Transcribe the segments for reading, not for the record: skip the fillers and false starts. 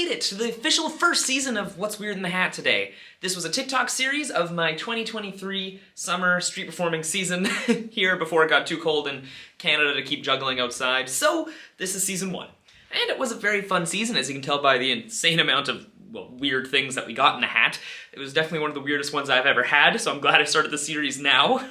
made it to the official first season of What's Weird in the Hat today. This was a TikTok series of my 2023 summer street performing season here before it got too cold in Canada to keep juggling outside. So this is season 1. And it was a very fun season, as you can tell by the insane amount of, well, weird things that we got in the hat. It was definitely one of the weirdest ones I've ever had, so I'm glad I started the series now.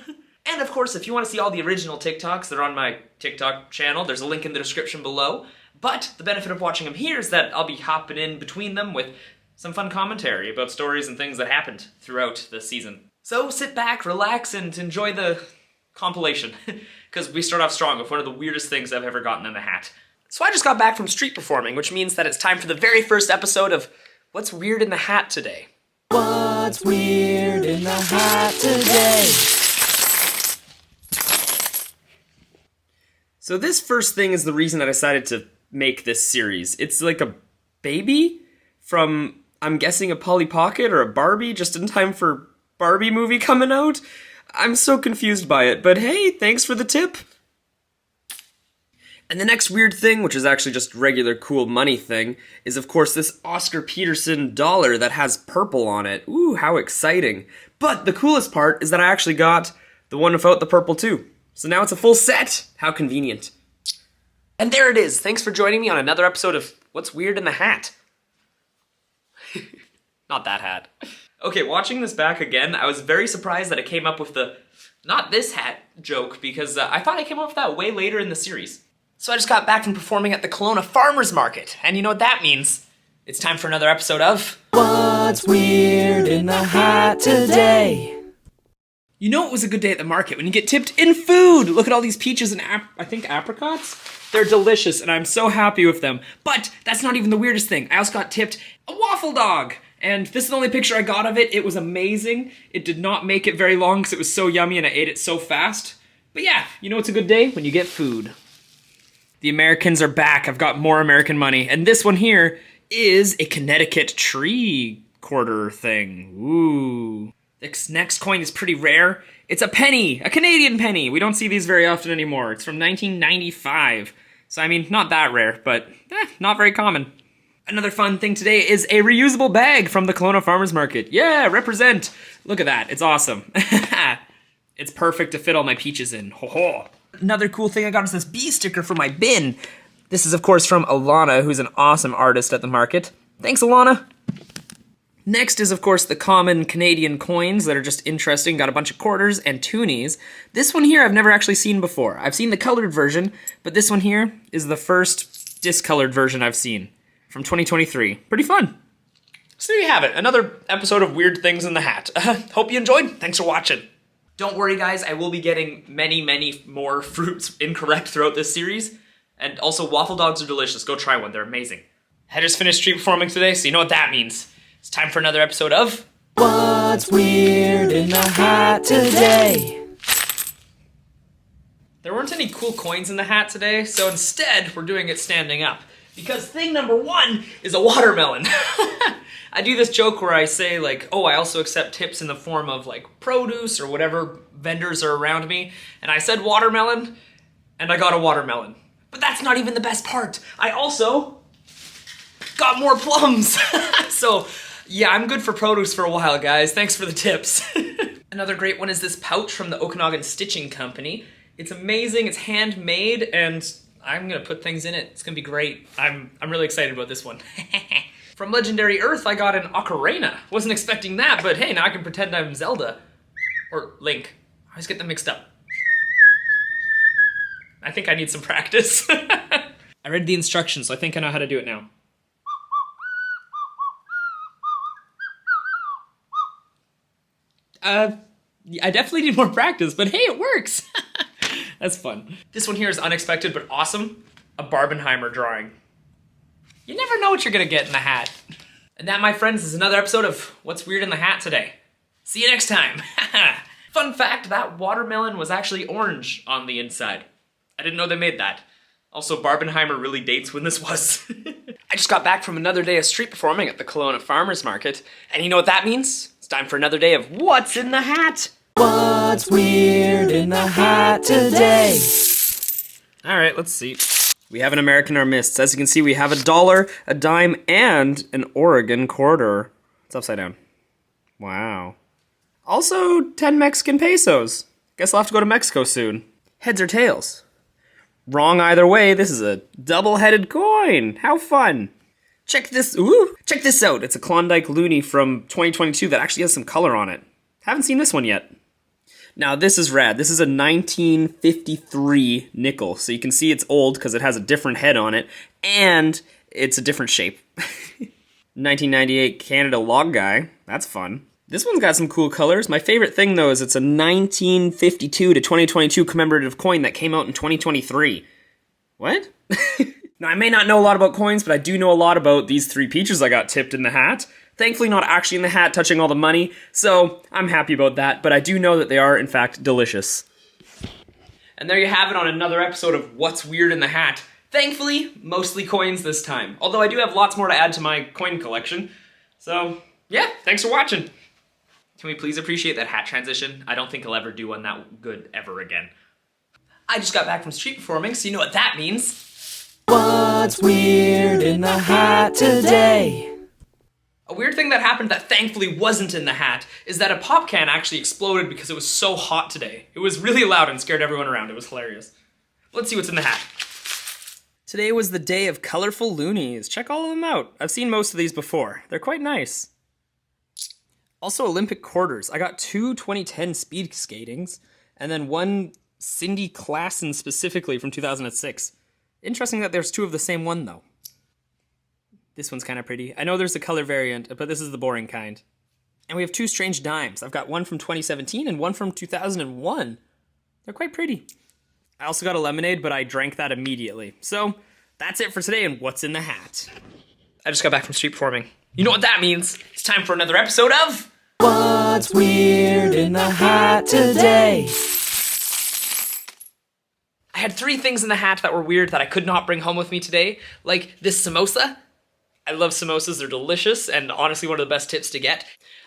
And of course, if you want to see all the original TikToks, they're on my TikTok channel. There's a link in the description below. But the benefit of watching them here is that I'll be hopping in between them with some fun commentary about stories and things that happened throughout the season. So sit back, relax, and enjoy the compilation, because we start off strong with one of the weirdest things I've ever gotten in the hat. So I just got back from street performing, which means that it's time for the very first episode of What's Weird in the Hat today. What's weird in the hat today? So this first thing is the reason I decided to make this series. It's like a baby from, I'm guessing, a Polly Pocket or a Barbie, just in time for Barbie movie coming out. I'm so confused by it, but hey, thanks for the tip. And the next weird thing, which is actually just regular cool money thing, is of course this Oscar Peterson dollar that has purple on it. Ooh, how exciting. But the coolest part is that I actually got the one without the purple too. So now it's a full set. How convenient. And there it is. Thanks for joining me on another episode of What's Weird in the Hat. Not that hat. Okay, watching this back again, I was very surprised that I came up with the not this hat joke, because I thought I came up with that way later in the series. So I just got back from performing at the Kelowna Farmers Market, and you know what that means. It's time for another episode of What's Weird in the Hat today? You know it was a good day at the market when you get tipped in food! Look at all these peaches and I think apricots? They're delicious and I'm so happy with them. But that's not even the weirdest thing. I also got tipped a waffle dog! And this is the only picture I got of it. It was amazing. It did not make it very long because it was so yummy and I ate it so fast. But yeah, you know it's a good day when you get food. The Americans are back. I've got more American money. And this one here is a Connecticut tree quarter thing. Ooh. This next coin is pretty rare. It's a penny, a Canadian penny. We don't see these very often anymore. It's from 1995. So I mean, not that rare, but not very common. Another fun thing today is a reusable bag from the Kelowna Farmers Market. Yeah, represent. Look at that, it's awesome. It's perfect to fit all my peaches in. Ho ho. Another cool thing I got is this bee sticker for my bin. This is of course from Alana, who's an awesome artist at the market. Thanks, Alana. Next is, of course, the common Canadian coins that are just interesting. Got a bunch of quarters and toonies. This one here I've never actually seen before. I've seen the colored version, but this one here is the first discolored version I've seen from 2023. Pretty fun. So there you have it, another episode of Weird Things in the Hat. Hope you enjoyed. Thanks for watching. Don't worry, guys. I will be getting many more fruits incorrect throughout this series. And also, waffle dogs are delicious. Go try one. They're amazing. I just finished street performing today, so you know what that means. It's time for another episode of What's Weird in the Hat today? There weren't any cool coins in the hat today, so instead we're doing it standing up. Because thing number 1 is a watermelon. I do this joke where I say like, oh, I also accept tips in the form of like produce or whatever vendors are around me. And I said watermelon, and I got a watermelon. But that's not even the best part. I also got more plums. So yeah, I'm good for produce for a while, guys. Thanks for the tips. Another great one is this pouch from the Okanagan Stitching Company. It's amazing, it's handmade, and I'm gonna put things in it. It's gonna be great. I'm really excited about this one. From Legendary Earth, I got an ocarina. Wasn't expecting that, but hey, now I can pretend I'm Zelda. Or Link. I always get them mixed up. I think I need some practice. I read the instructions, so I think I know how to do it now. I definitely need more practice, but hey, it works. That's fun. This one here is unexpected but awesome. A Barbenheimer drawing. You never know what you're gonna get in the hat. And that, my friends, is another episode of What's Weird in the Hat today. See you next time. Fun fact, that watermelon was actually orange on the inside. I didn't know they made that. Also, Barbenheimer really dates when this was. I just got back from another day of street performing at the Kelowna Farmers Market, and you know what that means? It's time for another day of What's in the Hat? What's weird in the hat today? Alright, let's see. We have an American in our midst. As you can see, we have $1, a dime, and an Oregon quarter. It's upside down. Wow. Also, 10 Mexican pesos. Guess I'll have to go to Mexico soon. Heads or tails? Wrong either way. This is a double-headed coin. How fun. Check this out. It's a Klondike Loonie from 2022 that actually has some color on it. Haven't seen this one yet. Now, this is rad. This is a 1953 nickel. So you can see it's old because it has a different head on it, and it's a different shape. 1998 Canada Log Guy. That's fun. This one's got some cool colors. My favorite thing, though, is it's a 1952 to 2022 commemorative coin that came out in 2023. What? Now, I may not know a lot about coins, but I do know a lot about these 3 peaches I got tipped in the hat. Thankfully, not actually in the hat, touching all the money, so I'm happy about that, but I do know that they are, in fact, delicious. And there you have it on another episode of What's Weird in the Hat. Thankfully, mostly coins this time, although I do have lots more to add to my coin collection. So, yeah, thanks for watching. Can we please appreciate that hat transition? I don't think I'll ever do one that good ever again. I just got back from street performing, so you know what that means. What's weird in the hat today? A weird thing that happened that thankfully wasn't in the hat is that a pop can actually exploded because it was so hot today. It was really loud and scared everyone around. It was hilarious. Let's see what's in the hat. Today was the day of colorful loonies. Check all of them out. I've seen most of these before. They're quite nice. Also Olympic quarters. I got 2 2010 speed skatings and then 1 Cindy Klassen specifically from 2006. Interesting that there's 2 of the same one though. This one's kind of pretty. I know there's a color variant, but this is the boring kind. And we have 2 strange dimes. I've got one from 2017 and one from 2001. They're quite pretty. I also got a lemonade, but I drank that immediately. So, that's it for today and what's in the hat. I just got back from street performing. You know what that means. It's time for another episode of... What's weird in the hat today? I had 3 things in the hat that were weird that I could not bring home with me today. Like this samosa. I love samosas, they're delicious, and honestly one of the best tips to get.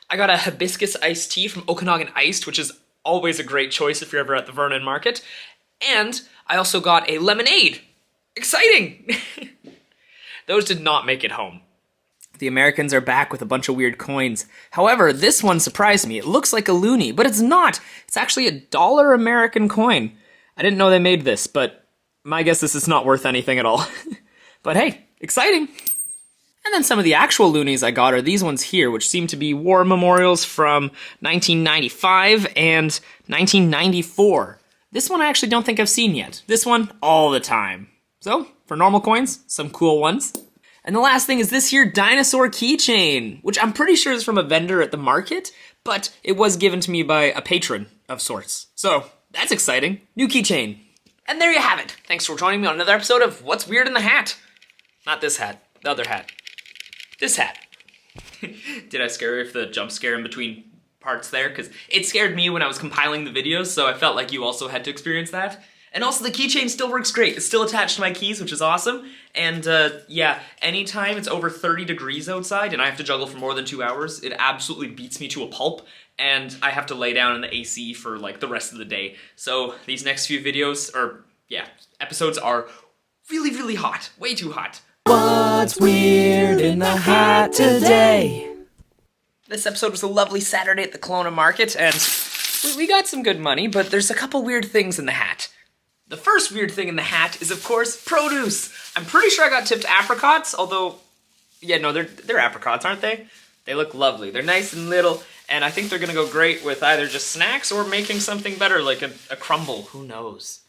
I got a hibiscus iced tea from Okanagan Iced, which is always a great choice if you're ever at the Vernon Market. And I also got a lemonade. Exciting! Those did not make it home. The Americans are back with a bunch of weird coins. However, this one surprised me. It looks like a loonie, but it's not. It's actually a $1 American coin. I didn't know they made this, but my guess is not worth anything at all. But hey, exciting! And then some of the actual loonies I got are these ones here, which seem to be war memorials from 1995 and 1994. This one I actually don't think I've seen yet. This one, all the time. So, for normal coins, some cool ones. And the last thing is this here dinosaur keychain, which I'm pretty sure is from a vendor at the market, but it was given to me by a patron of sorts. So, that's exciting. New keychain. And there you have it. Thanks for joining me on another episode of What's Weird in the Hat. Not this hat, the other hat. This hat. Did I scare you with the jump scare in between parts there? Because it scared me when I was compiling the videos, so I felt like you also had to experience that. And also the keychain still works great. It's still attached to my keys, which is awesome. And yeah, anytime it's over 30 degrees outside and I have to juggle for more than 2 hours, it absolutely beats me to a pulp. And I have to lay down in the AC for like the rest of the day. So these next few videos, or yeah, episodes are really, really hot. Way too hot. What's weird in the hat today? This episode was a lovely Saturday at the Kelowna Market, and we got some good money, but there's a couple weird things in the hat. The first weird thing in the hat is, of course, produce. I'm pretty sure I got tipped apricots, although, yeah, no, they're apricots, aren't they? They look lovely. They're nice and little, and I think they're gonna go great with either just snacks or making something better, like a crumble, who knows.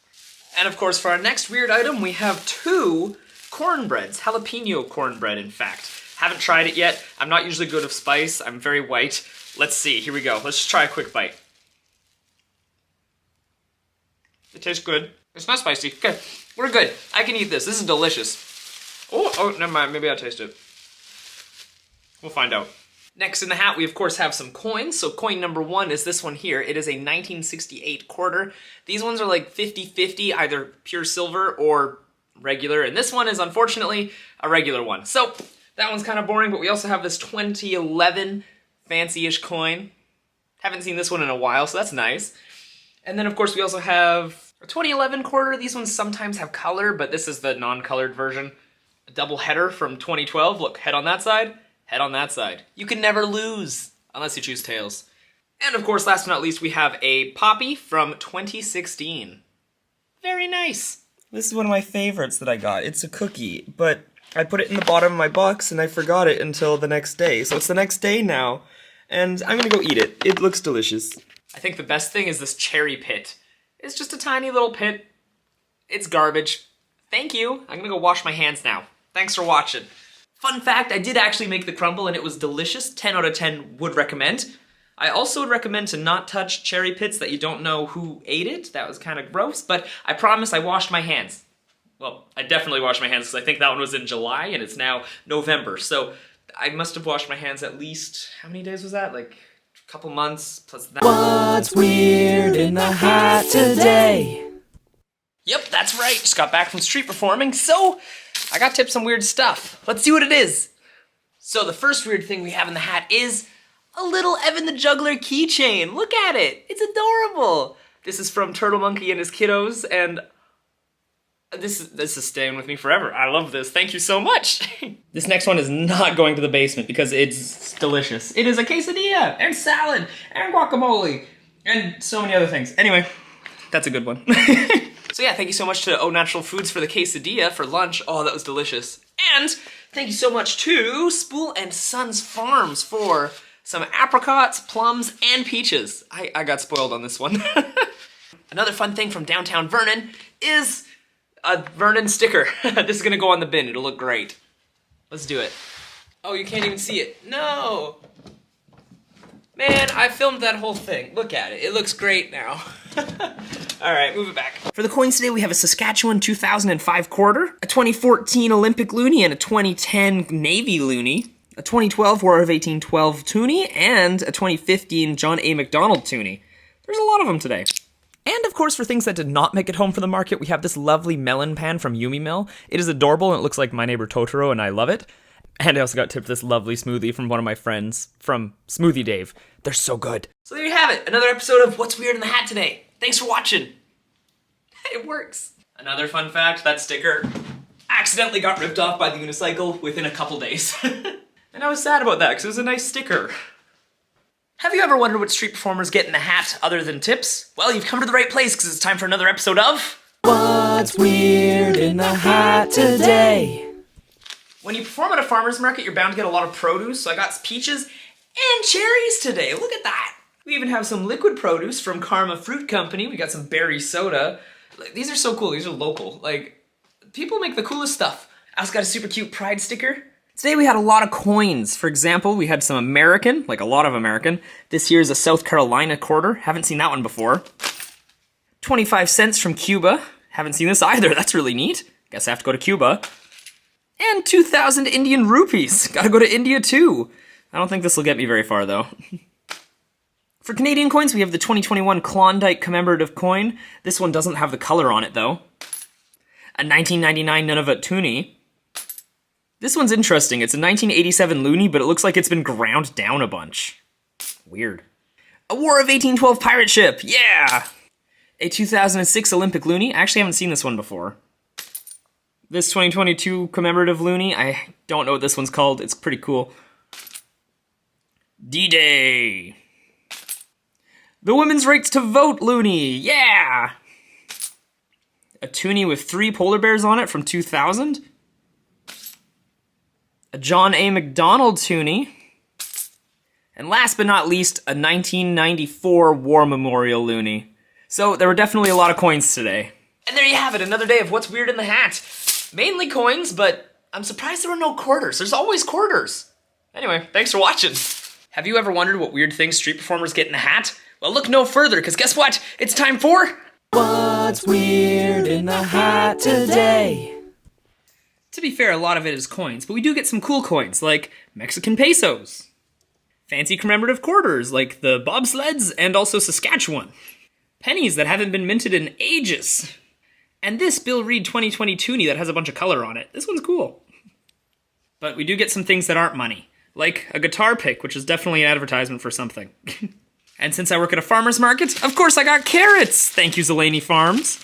And of course, for our next weird item, we have 2 cornbreads, jalapeno cornbread, in fact. Haven't tried it yet. I'm not usually good with spice. I'm very white. Let's see, here we go. Let's just try a quick bite. It tastes good. It's not spicy. Okay, we're good. I can eat this. This is delicious. Oh, never mind. Maybe I'll taste it. We'll find out. Next in the hat, we of course have some coins. So coin number 1 is this one here. It is a 1968 quarter. These ones are like 50-50, either pure silver or regular, and this one is unfortunately a regular one. So that one's kind of boring, but we also have this 2011 fancy-ish coin. Haven't seen this one in a while, so that's nice. And then of course we also have A 2011 quarter, these ones sometimes have color, but this is the non-colored version. A double header from 2012. Look, head on that side, head on that side. You can never lose, unless you choose tails. And of course, last but not least, we have a Poppy from 2016. Very nice. This is one of my favorites that I got. It's a cookie, but I put it in the bottom of my box and I forgot it until the next day. So it's the next day now, and I'm gonna go eat it. It looks delicious. I think the best thing is this cherry pit. It's just a tiny little pit. It's garbage. Thank you. I'm gonna go wash my hands now. Thanks for watching. Fun fact, I did actually make the crumble and it was delicious. 10 out of 10 would recommend. I also would recommend to not touch cherry pits that you don't know who ate it. That was kind of gross, but I promise I washed my hands. Well, I definitely washed my hands because I think that one was in July and it's now November. So I must have washed my hands at least, how many days was that? Like a couple months plus that. What's weird in the hat today? Yep, that's right. Just got back from street performing, so I got tips on weird stuff. Let's see what it is. So the first weird thing we have in the hat is a little Evan the Juggler keychain. Look at it. It's adorable. This is from Turtle Monkey and his kiddos, and this is staying with me forever. I love this. Thank you so much. This next one is not going to the basement because it's delicious. It is a quesadilla and salad and guacamole and so many other things. Anyway, that's a good one. So yeah, thank you so much to Au Natural Foods for the quesadilla for lunch. Oh, that was delicious. And thank you so much to Spool and Sons Farms for some apricots, plums, and peaches. I got spoiled on this one. Another fun thing from downtown Vernon is a Vernon sticker. This is gonna go on the bin. It'll look great. Let's do it. Oh, you can't even see it. No! Man, I filmed that whole thing. Look at it. It looks great now. Alright, move it back. For the coins today, we have a Saskatchewan 2005 quarter, a 2014 Olympic loonie, and a 2010 Navy loonie, a 2012 War of 1812 toonie, and a 2015 John A. MacDonald toonie. There's a lot of them today. And of course, for things that did not make it home from the market, we have this lovely melon pan from Yumi Mill. It is adorable and it looks like My Neighbor Totoro, and I love it. And I also got tipped this lovely smoothie from one of my friends from Smoothie Dave. They're so good. So there you have it, another episode of What's Weird in the Hat today. Thanks for watching. It works. Another fun fact, that sticker accidentally got ripped off by the unicycle within a couple days. And I was sad about that because it was a nice sticker. Have you ever wondered what street performers get in the hat other than tips? Well, you've come to the right place because it's time for another episode of What's weird in the hat today? When you perform at a farmer's market, you're bound to get a lot of produce, so I got peaches and cherries today. Look at that. We even have some liquid produce from Karma Fruit Company. We got some berry soda. These are so cool. These are local. Like, people make the coolest stuff. I also got a super cute pride sticker. Today we had a lot of coins. For example, we had some American, like a lot of American. This here is a South Carolina quarter. Haven't seen that one before. 25 cents from Cuba. Haven't seen this either. That's really neat. Guess I have to go to Cuba. And 2,000 Indian rupees. Gotta go to India too. I don't think this will get me very far though. For Canadian coins, we have the 2021 Klondike commemorative coin. This one doesn't have the color on it though. A 1999 Nunavut toonie. This one's interesting. It's a 1987 loonie, but it looks like it's been ground down a bunch. Weird. A War of 1812 pirate ship. Yeah! A 2006 Olympic loonie. I actually haven't seen this one before. This 2022 commemorative loonie, I don't know what this one's called. It's pretty cool. D-Day. The Women's Rights to Vote loonie. Yeah! A toonie with 3 polar bears on it from 2000. A John A. MacDonald toonie. And last but not least, a 1994 War Memorial loonie. So there were definitely a lot of coins today. And there you have it, another day of What's Weird in the Hat. Mainly coins, but I'm surprised there were no quarters. There's always quarters. Anyway, thanks for watching. Have you ever wondered what weird things street performers get in a hat? Well, look no further, because guess what? It's time for What's weird in the hat today? To be fair, a lot of it is coins, but we do get some cool coins, like Mexican pesos. Fancy commemorative quarters, like the bobsleds and also Saskatchewan. Pennies that haven't been minted in ages. And this Bill Reed 2020 toonie that has a bunch of color on it. This one's cool. But we do get some things that aren't money, like a guitar pick, which is definitely an advertisement for something. And since I work at a farmer's market, of course I got carrots. Thank you, Zelani Farms.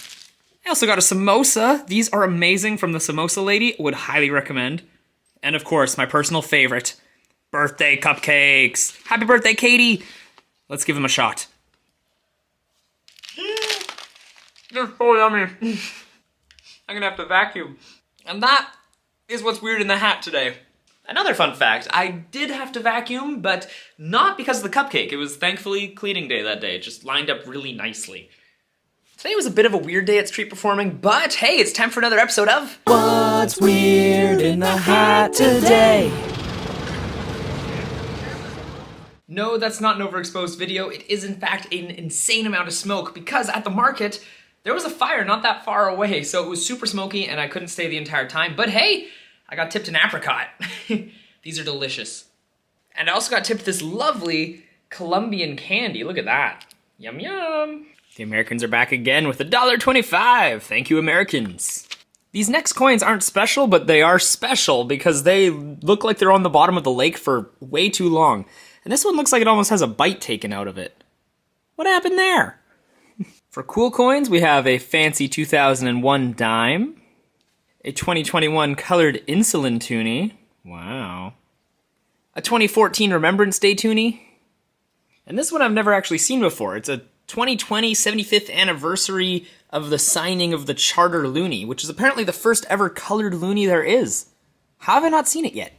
I also got a samosa. These are amazing from the Samosa Lady. Would highly recommend. And of course, my personal favorite, birthday cupcakes. Happy birthday, Katie. Let's give them a shot. They're so yummy. I'm gonna have to vacuum. And that is what's weird in the hat today. Another fun fact, I did have to vacuum, but not because of the cupcake. It was thankfully cleaning day that day. It just lined up really nicely. Today was a bit of a weird day at street performing, but hey, it's time for another episode of What's weird in the hat today? No, that's not an overexposed video. It is in fact an insane amount of smoke because at the market, there was a fire not that far away, so it was super smoky and I couldn't stay the entire time. But hey, I got tipped an apricot. These are delicious. And I also got tipped this lovely Colombian candy. Look at that. Yum, yum. The Americans are back again with $1.25. Thank you, Americans. These next coins aren't special, but they are special because they look like they're on the bottom of the lake for way too long. And this one looks like it almost has a bite taken out of it. What happened there? For cool coins, we have a fancy 2001 dime, a 2021 colored insulin toonie. Wow. A 2014 Remembrance Day toonie. And this one I've never actually seen before. It's a 2020 75th anniversary of the signing of the Charter Loonie, which is apparently the first ever colored loonie there is. How have I not seen it yet?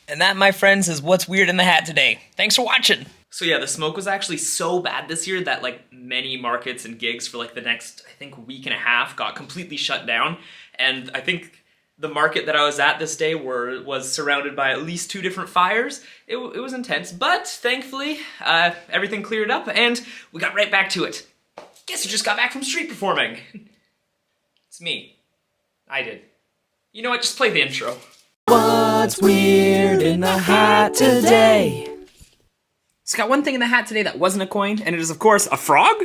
And that, my friends, is what's weird in the hat today. Thanks for watching. So yeah, the smoke was actually so bad this year that like many markets and gigs for like the next, I think, week and a half got completely shut down. And I think the market that I was at this day was surrounded by at least 2 different fires. It was intense, but thankfully everything cleared up and we got right back to it. Guess who just got back from street performing? It's me. I did. You know what, just play the intro. What's weird in the hat today? It's got one thing in the hat today that wasn't a coin, and it is, of course, a frog?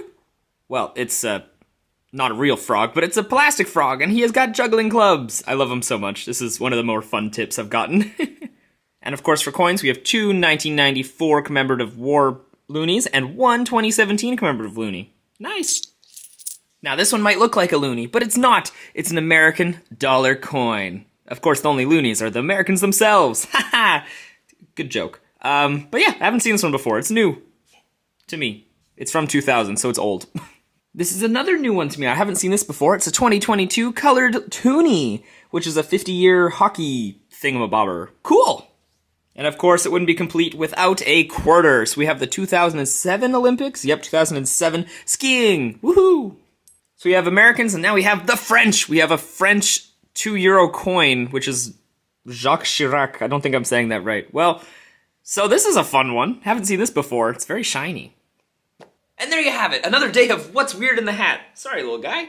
Well, it's not a real frog, but it's a plastic frog, and he has got juggling clubs. I love him so much. This is one of the more fun tips I've gotten. And of course, for coins, we have 2 1994 commemorative war loonies and 1 2017 commemorative loonie. Nice. Now, this one might look like a loonie, but it's not. It's an American dollar coin. Of course, the only loonies are the Americans themselves. Haha! Good joke. But yeah, I haven't seen this one before. It's new. To me. It's from 2000, so it's old. This is another new one to me. I haven't seen this before. It's a 2022 colored toonie, which is a 50-year hockey thingamabobber. Cool! And of course, it wouldn't be complete without a quarter. So we have the 2007 Olympics. Yep, 2007 skiing. Woohoo! So we have Americans, and now we have the French. We have a French €2 coin, which is Jacques Chirac. I don't think I'm saying that right. Well, so this is a fun one. Haven't seen this before. It's very shiny. And there you have it. Another day of what's weird in the hat. Sorry, little guy.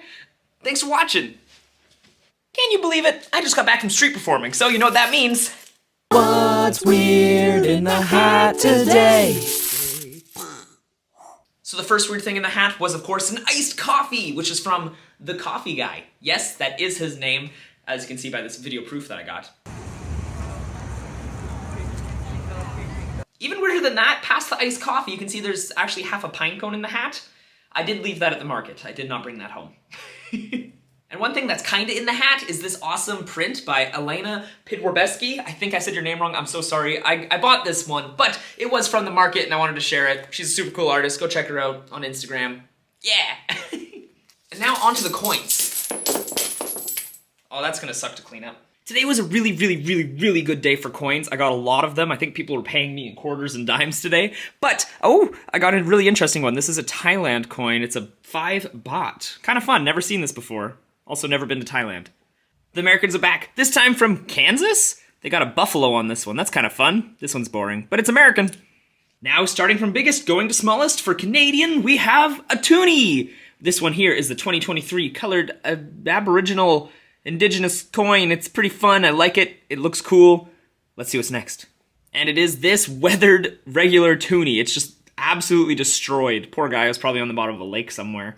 Thanks for watching. Can you believe it? I just got back from street performing, so you know what that means. What's weird in the hat today? So the first weird thing in the hat was, of course, an iced coffee, which is from the coffee guy. Yes, that is his name, as you can see by this video proof that I got. Even weirder than that, past the iced coffee, you can see there's actually half a pine cone in the hat. I did leave that at the market. I did not bring that home. And one thing that's kinda in the hat is this awesome print by Elena Pidworbeski. I think I said your name wrong, I'm so sorry. I bought this one, but it was from the market and I wanted to share it. She's a super cool artist, go check her out on Instagram. Yeah! And now onto the coins. Oh, that's gonna suck to clean up. Today was a really good day for coins. I got a lot of them. I think people were paying me in quarters and dimes today. But, oh, I got a really interesting one. This is a Thailand coin. It's a 5 baht. Kind of fun, never seen this before. Also never been to Thailand. The Americans are back, this time from Kansas? They got a buffalo on this one, that's kind of fun. This one's boring, but it's American. Now, starting from biggest, going to smallest, for Canadian, we have a toonie. This one here is the 2023 colored Aboriginal Indigenous coin. It's pretty fun, I like it, it looks cool. Let's see what's next. And it is this weathered regular toonie. It's just absolutely destroyed. Poor guy was probably on the bottom of a lake somewhere.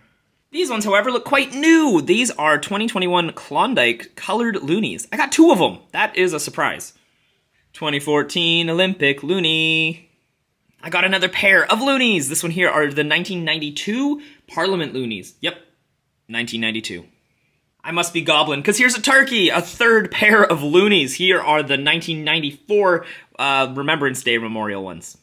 These ones, however, look quite new. These are 2021 Klondike colored loonies. I got 2 of them. That is a surprise. 2014 Olympic loonie. I got another pair of loonies. This one here are the 1992 Parliament loonies. Yep, 1992. I must be goblin, because here's a turkey, a third pair of loonies. Here are the 1994 Remembrance Day Memorial ones.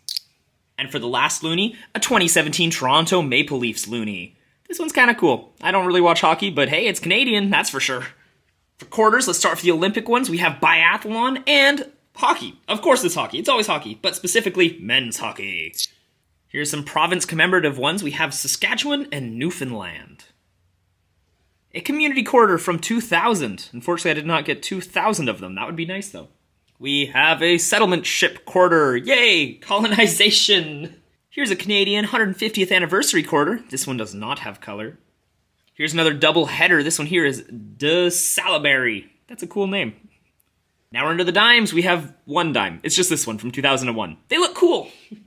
And for the last loonie, a 2017 Toronto Maple Leafs loonie. This one's kind of cool. I don't really watch hockey, but hey, it's Canadian, that's for sure. For quarters, let's start with the Olympic ones. We have biathlon and hockey. Of course it's hockey. It's always hockey, but specifically men's hockey. Here's some province commemorative ones. We have Saskatchewan and Newfoundland. A community quarter from 2000. Unfortunately, I did not get 2,000 of them. That would be nice, though. We have a settlement ship quarter. Yay! Colonization! Here's a Canadian 150th anniversary quarter. This one does not have color. Here's another double header. This one here is De Salaberry. That's a cool name. Now we're into the dimes. We have one dime. It's just this one from 2001. They look cool. And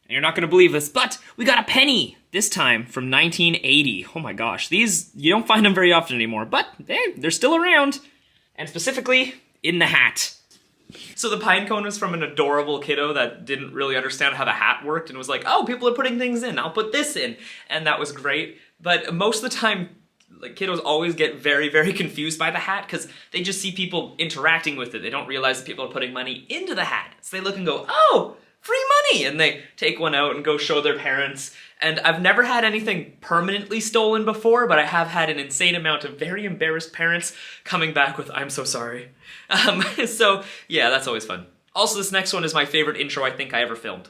you're not going to believe this, but we got a penny. This time from 1980. Oh my gosh. These, you don't find them very often anymore, but they're still around. And specifically, in the hat. So the pine cone was from an adorable kiddo that didn't really understand how the hat worked and was like, oh, people are putting things in. I'll put this in. And that was great. But most of the time, like, kiddos always get very, very confused by the hat because they just see people interacting with it. They don't realize that people are putting money into the hat. So they look and go, oh, free money! And they take one out and go show their parents. And I've never had anything permanently stolen before, but I have had an insane amount of very embarrassed parents coming back with, I'm so sorry. So, yeah, that's always fun. Also, this next one is my favorite intro I think I ever filmed.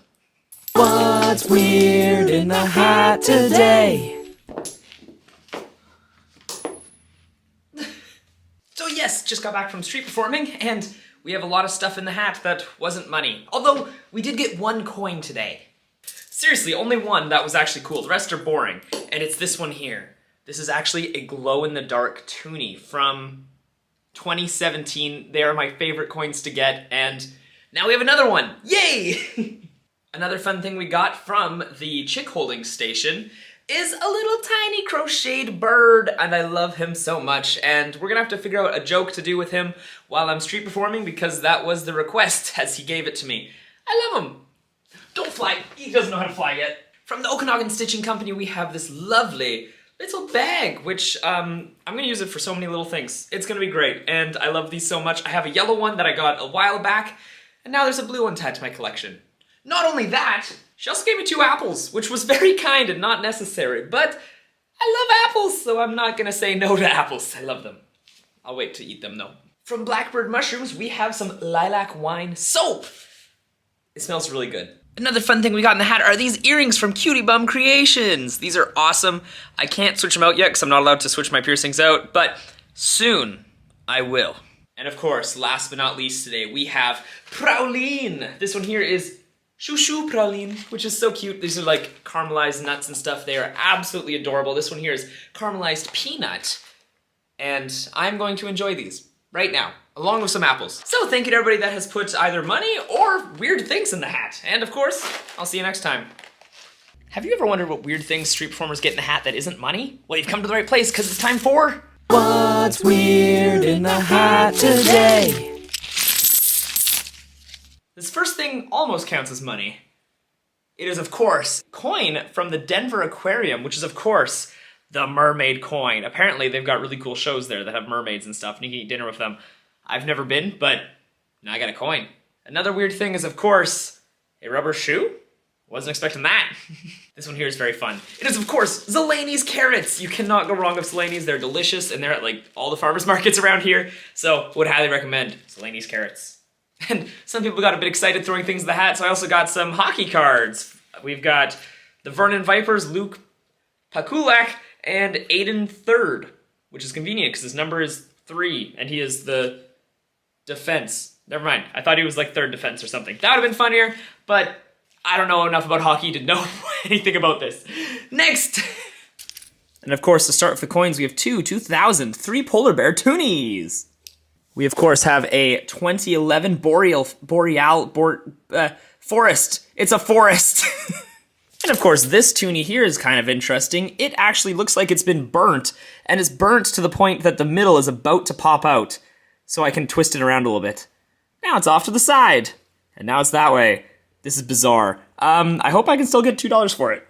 What's weird in the hat today? So yes, just got back from street performing, and we have a lot of stuff in the hat that wasn't money. Although, we did get one coin today. Seriously, only one that was actually cool. The rest are boring. And it's this one here. This is actually a glow-in-the-dark toonie from 2017. They are my favorite coins to get, and now we have another one. Yay! Another fun thing we got from the chick holding station is a little tiny crocheted bird, and I love him so much, and we're gonna have to figure out a joke to do with him while I'm street performing because that was the request as he gave it to me. I love him. Don't fly. He doesn't know how to fly yet. From the Okanagan Stitching Company, we have this lovely little bag, which I'm gonna use it for so many little things. It's gonna be great, and I love these so much. I have a yellow one that I got a while back, and now there's a blue one to add to my collection. Not only that, she also gave me 2 apples, which was very kind and not necessary, but I love apples, so I'm not gonna say no to apples. I love them. I'll wait to eat them, though. From Blackbird Mushrooms, we have some lilac wine soap. It smells really good. Another fun thing we got in the hat are these earrings from Cutie Bum Creations. These are awesome. I can't switch them out yet because I'm not allowed to switch my piercings out, but soon I will. And of course, last but not least today, we have praline. This one here is Shoo Shoo Praline, which is so cute. These are like caramelized nuts and stuff. They are absolutely adorable. This one here is caramelized peanut, and I'm going to enjoy these right now, along with some apples. So thank you to everybody that has put either money or weird things in the hat. And of course, I'll see you next time. Have you ever wondered what weird things street performers get in the hat that isn't money? Well, you've come to the right place because it's time for... What's weird in the hat today? This first thing almost counts as money. It is, of course, coin from the Denver Aquarium, which is, of course, the mermaid coin. Apparently, they've got really cool shows there that have mermaids and stuff, and you can eat dinner with them. I've never been, but now I got a coin. Another weird thing is, of course, a rubber shoe. Wasn't expecting that. This one here is very fun. It is, of course, Zelani's carrots. You cannot go wrong with Zelani's. They're delicious, and they're at, like, all the farmers markets around here, so would highly recommend Zelani's carrots. And some people got a bit excited throwing things in the hat, so I also got some hockey cards. We've got the Vernon Vipers, Luke Pakulak, and Aiden Third, which is convenient because his number is 3, and he is the defense. Never mind, I thought he was like 3rd defense or something. That would have been funnier, but I don't know enough about hockey to know anything about this. Next! And of course, to start with the coins, we have 2003 Polar Bear Toonies. We of course have a 2011 Forest. It's a forest. And of course, this toonie here is kind of interesting. It actually looks like it's been burnt, and it's burnt to the point that the middle is about to pop out. So I can twist it around a little bit. Now it's off to the side. And now it's that way. This is bizarre. I hope I can still get $2 for it.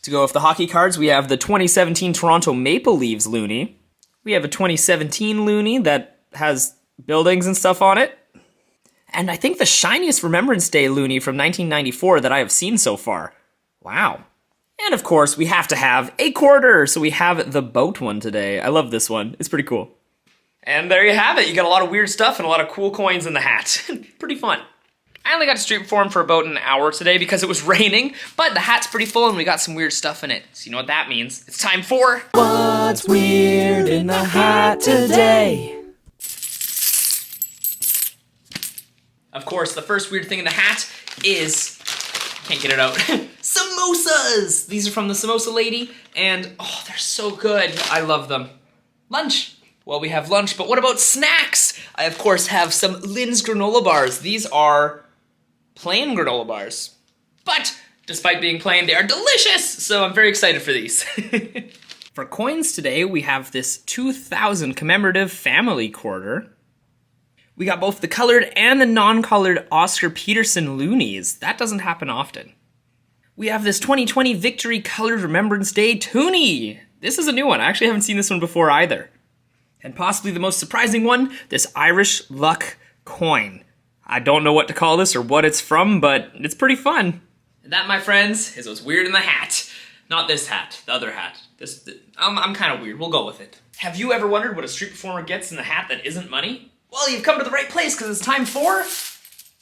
To go with the hockey cards, we have the 2017 Toronto Maple Leafs loonie. We have a 2017 loonie that has buildings and stuff on it. And I think the shiniest Remembrance Day loonie from 1994 that I have seen so far. Wow. And of course, we have to have a quarter, so we have the boat one today. I love this one. It's pretty cool. And there you have it. You got a lot of weird stuff and a lot of cool coins in the hat. Pretty fun. I only got to street perform for about an hour today because it was raining, but the hat's pretty full and we got some weird stuff in it. So you know what that means. It's time for... What's weird in the hat today? Of course, the first weird thing in the hat is... Can't get it out. Samosas! These are from the Samosa Lady, and oh, they're so good. I love them. Lunch. Well, we have lunch, but what about snacks? I, of course, have some Lin's granola bars. These are plain granola bars. But, despite being plain, they are delicious! So I'm very excited for these. For coins today, we have this 2000 commemorative family quarter. We got both the colored and the non-colored Oscar Peterson loonies. That doesn't happen often. We have this 2020 Victory Colored Remembrance Day toonie. This is a new one. I actually haven't seen this one before either. And possibly the most surprising one, this Irish Luck coin. I don't know what to call this or what it's from, but it's pretty fun. And that, my friends, is what's weird in the hat. Not this hat, the other hat. I'm kind of weird. We'll go with it. Have you ever wondered what a street performer gets in the hat that isn't money? Well, you've come to the right place because it's time for...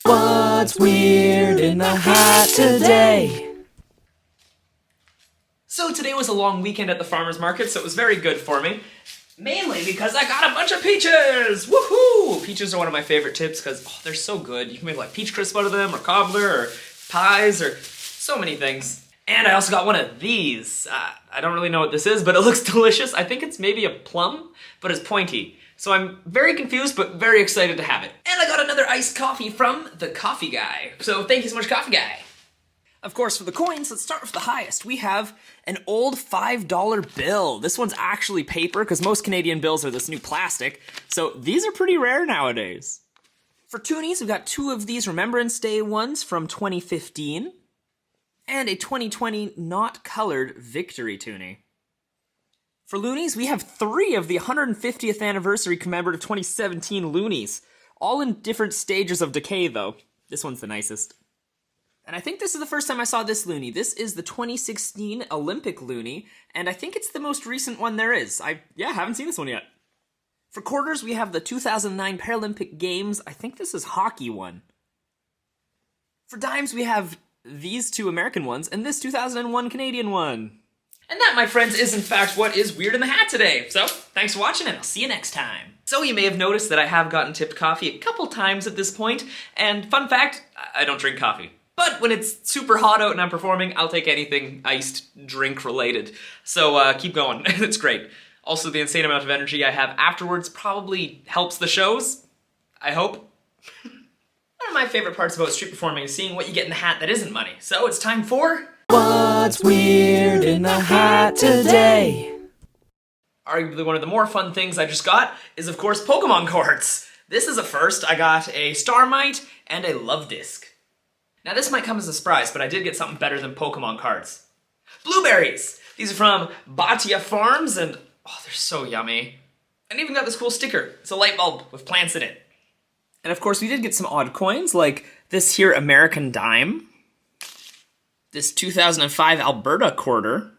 What's weird in the hat today? So today was a long weekend at the farmer's market, so it was very good for me. Mainly because I got a bunch of peaches! Woohoo! Peaches are one of my favorite tips because they're so good. You can make like peach crisp out of them, or cobbler, or pies, or so many things. And I also got one of these. I don't really know what this is, but it looks delicious. I think it's maybe a plum, but it's pointy. So I'm very confused, but very excited to have it. And I got another iced coffee from the coffee guy. So thank you so much, coffee guy. Of course, for the coins, let's start with the highest. We have an old $5 bill. This one's actually paper, because most Canadian bills are this new plastic. So these are pretty rare nowadays. For toonies, we've got two of these Remembrance Day ones from 2015. And a 2020 not colored Victory toonie. For loonies, we have three of the 150th anniversary commemorative 2017 loonies. All in different stages of decay, though. This one's the nicest. And I think this is the first time I saw this loonie. This is the 2016 Olympic loonie, and I think it's the most recent one there is. I haven't seen this one yet. For quarters, we have the 2009 Paralympic Games. I think this is hockey one. For dimes, we have these two American ones, and this 2001 Canadian one. And that, my friends, is in fact what is weird in the hat today. So, thanks for watching, and I'll see you next time. So you may have noticed that I have gotten tipped coffee a couple times at this point, and fun fact, I don't drink coffee. But when it's super hot out and I'm performing, I'll take anything iced drink related. So keep going, it's great. Also, the insane amount of energy I have afterwards probably helps the shows, I hope. One of my favorite parts about street performing is seeing what you get in the hat that isn't money. So it's time for... What's weird in the hat today? Arguably one of the more fun things I just got is, of course, Pokemon cards. This is a first. I got a Starmite and a Love Disc. Now this might come as a surprise, but I did get something better than Pokemon cards. Blueberries! These are from Batia Farms, and oh, they're so yummy. And even got this cool sticker. It's a light bulb with plants in it. And of course we did get some odd coins, like this here American dime, this 2005 Alberta quarter,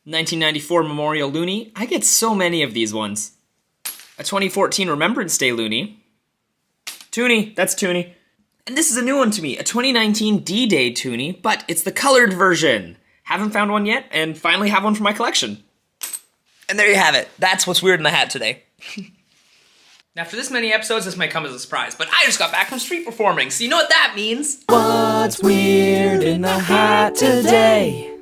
1994 Memorial Loonie. I get so many of these ones. A 2014 Remembrance Day Loonie. Toonie, that's Toonie. And this is a new one to me, a 2019 D-Day toonie, but it's the colored version. Haven't found one yet, and finally have one for my collection. And there you have it. That's what's weird in the hat today. Now, for this many episodes, this might come as a surprise, but I just got back from street performing, so you know what that means. What's weird in the hat today?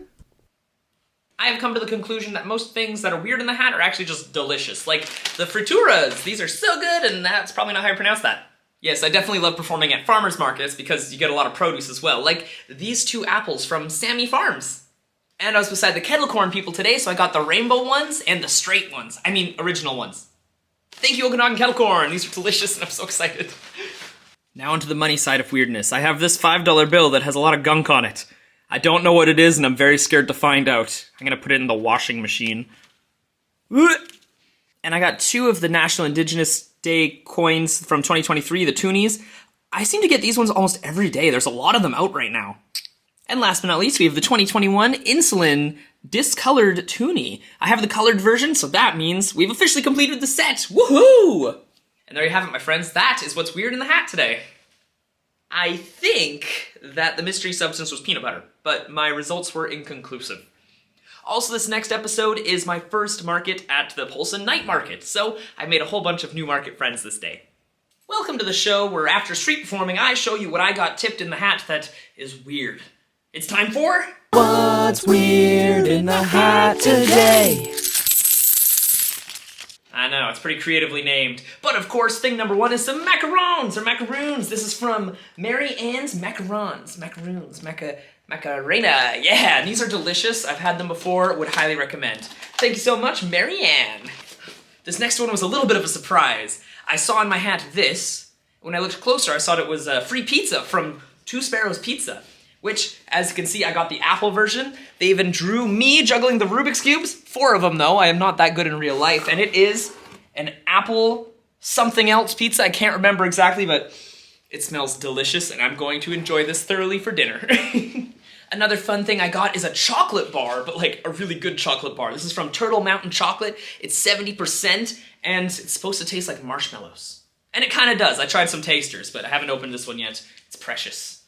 I have come to the conclusion that most things that are weird in the hat are actually just delicious. Like the frituras. These are so good, and that's probably not how you pronounce that. Yes, I definitely love performing at farmers markets because you get a lot of produce as well, like these two apples from Sammy Farms. And I was beside the kettle corn people today, so I got the rainbow ones and the straight ones. I mean, original ones. Thank you, Okanagan Kettle Corn. These are delicious and I'm so excited. Now onto the money side of weirdness. I have this $5 bill that has a lot of gunk on it. I don't know what it is, and I'm very scared to find out. I'm gonna put it in the washing machine. And I got 2 of the National Indigenous Day coins from 2023, the toonies. I seem to get these ones almost every day. There's a lot of them out right now. And last but not least, we have the 2021 Insulin Discolored Toonie. I have the colored version, so that means we've officially completed the set. Woohoo! And there you have it, my friends. That is what's weird in the hat today. I think that the mystery substance was peanut butter, but my results were inconclusive. Also, this next episode is my first market at the Polson Night Market, so I made a whole bunch of new market friends this day. Welcome to the show where after street performing, I show you what I got tipped in the hat that is weird. It's time for... What's weird in the hat today? I know, it's pretty creatively named. But of course, thing number 1 is some macarons or macaroons. This is from Mary Ann's Macarons. Macarena. Yeah, and these are delicious. I've had them before, would highly recommend. Thank you so much, Mary Ann. This next one was a little bit of a surprise. I saw in my hat this. When I looked closer, I saw it was free pizza from Two Sparrows Pizza, which, as you can see, I got the Apple version. They even drew me juggling the Rubik's Cubes. 4 of them, though. I am not that good in real life. And it is an apple something else pizza. I can't remember exactly, but it smells delicious, and I'm going to enjoy this thoroughly for dinner. Another fun thing I got is a chocolate bar, but like a really good chocolate bar. This is from Turtle Mountain Chocolate. It's 70%, and it's supposed to taste like marshmallows. And it kind of does. I tried some tasters, but I haven't opened this one yet. It's precious.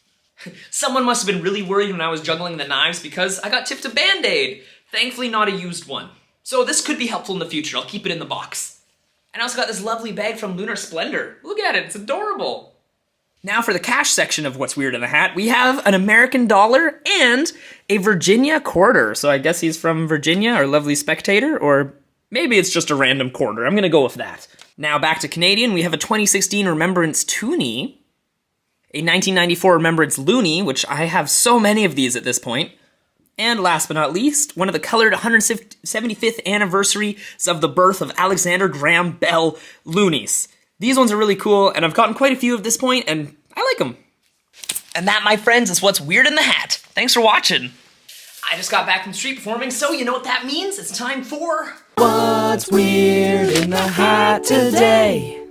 Someone must have been really worried when I was juggling the knives because I got tipped a Band-Aid. Thankfully not a used one. So this could be helpful in the future. I'll keep it in the box. And I also got this lovely bag from Lunar Splendor. Look at it, it's adorable. Now for the cash section of what's weird in the hat, we have an American dollar and a Virginia quarter. So I guess he's from Virginia, our lovely spectator, or maybe it's just a random quarter. I'm gonna go with that. Now back to Canadian, we have a 2016 Remembrance Toonie, a 1994 Remembrance Loonie, which I have so many of these at this point. And last but not least, one of the colored 175th anniversaries of the birth of Alexander Graham Bell Loonies. These ones are really cool, and I've gotten quite a few at this point, and I like them. And that, my friends, is what's weird in the hat. Thanks for watching. I just got back from street performing, so you know what that means? It's time for... What's weird in the hat today?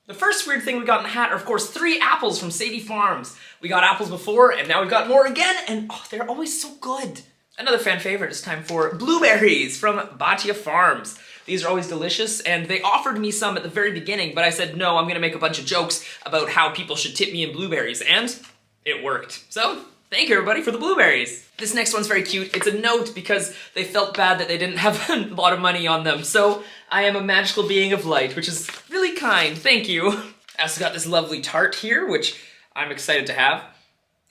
The first weird thing we got in the hat are, of course, 3 apples from Sadie Farms. We got apples before, and now we've got more again, and oh, they're always so good. Another fan favorite is time for blueberries from Batia Farms. These are always delicious, and they offered me some at the very beginning, but I said, no, I'm gonna make a bunch of jokes about how people should tip me in blueberries, and it worked. So, thank you everybody for the blueberries. This next one's very cute. It's a note because they felt bad that they didn't have a lot of money on them, so I am a magical being of light, which is really kind, thank you. I also got this lovely tart here, which I'm excited to have.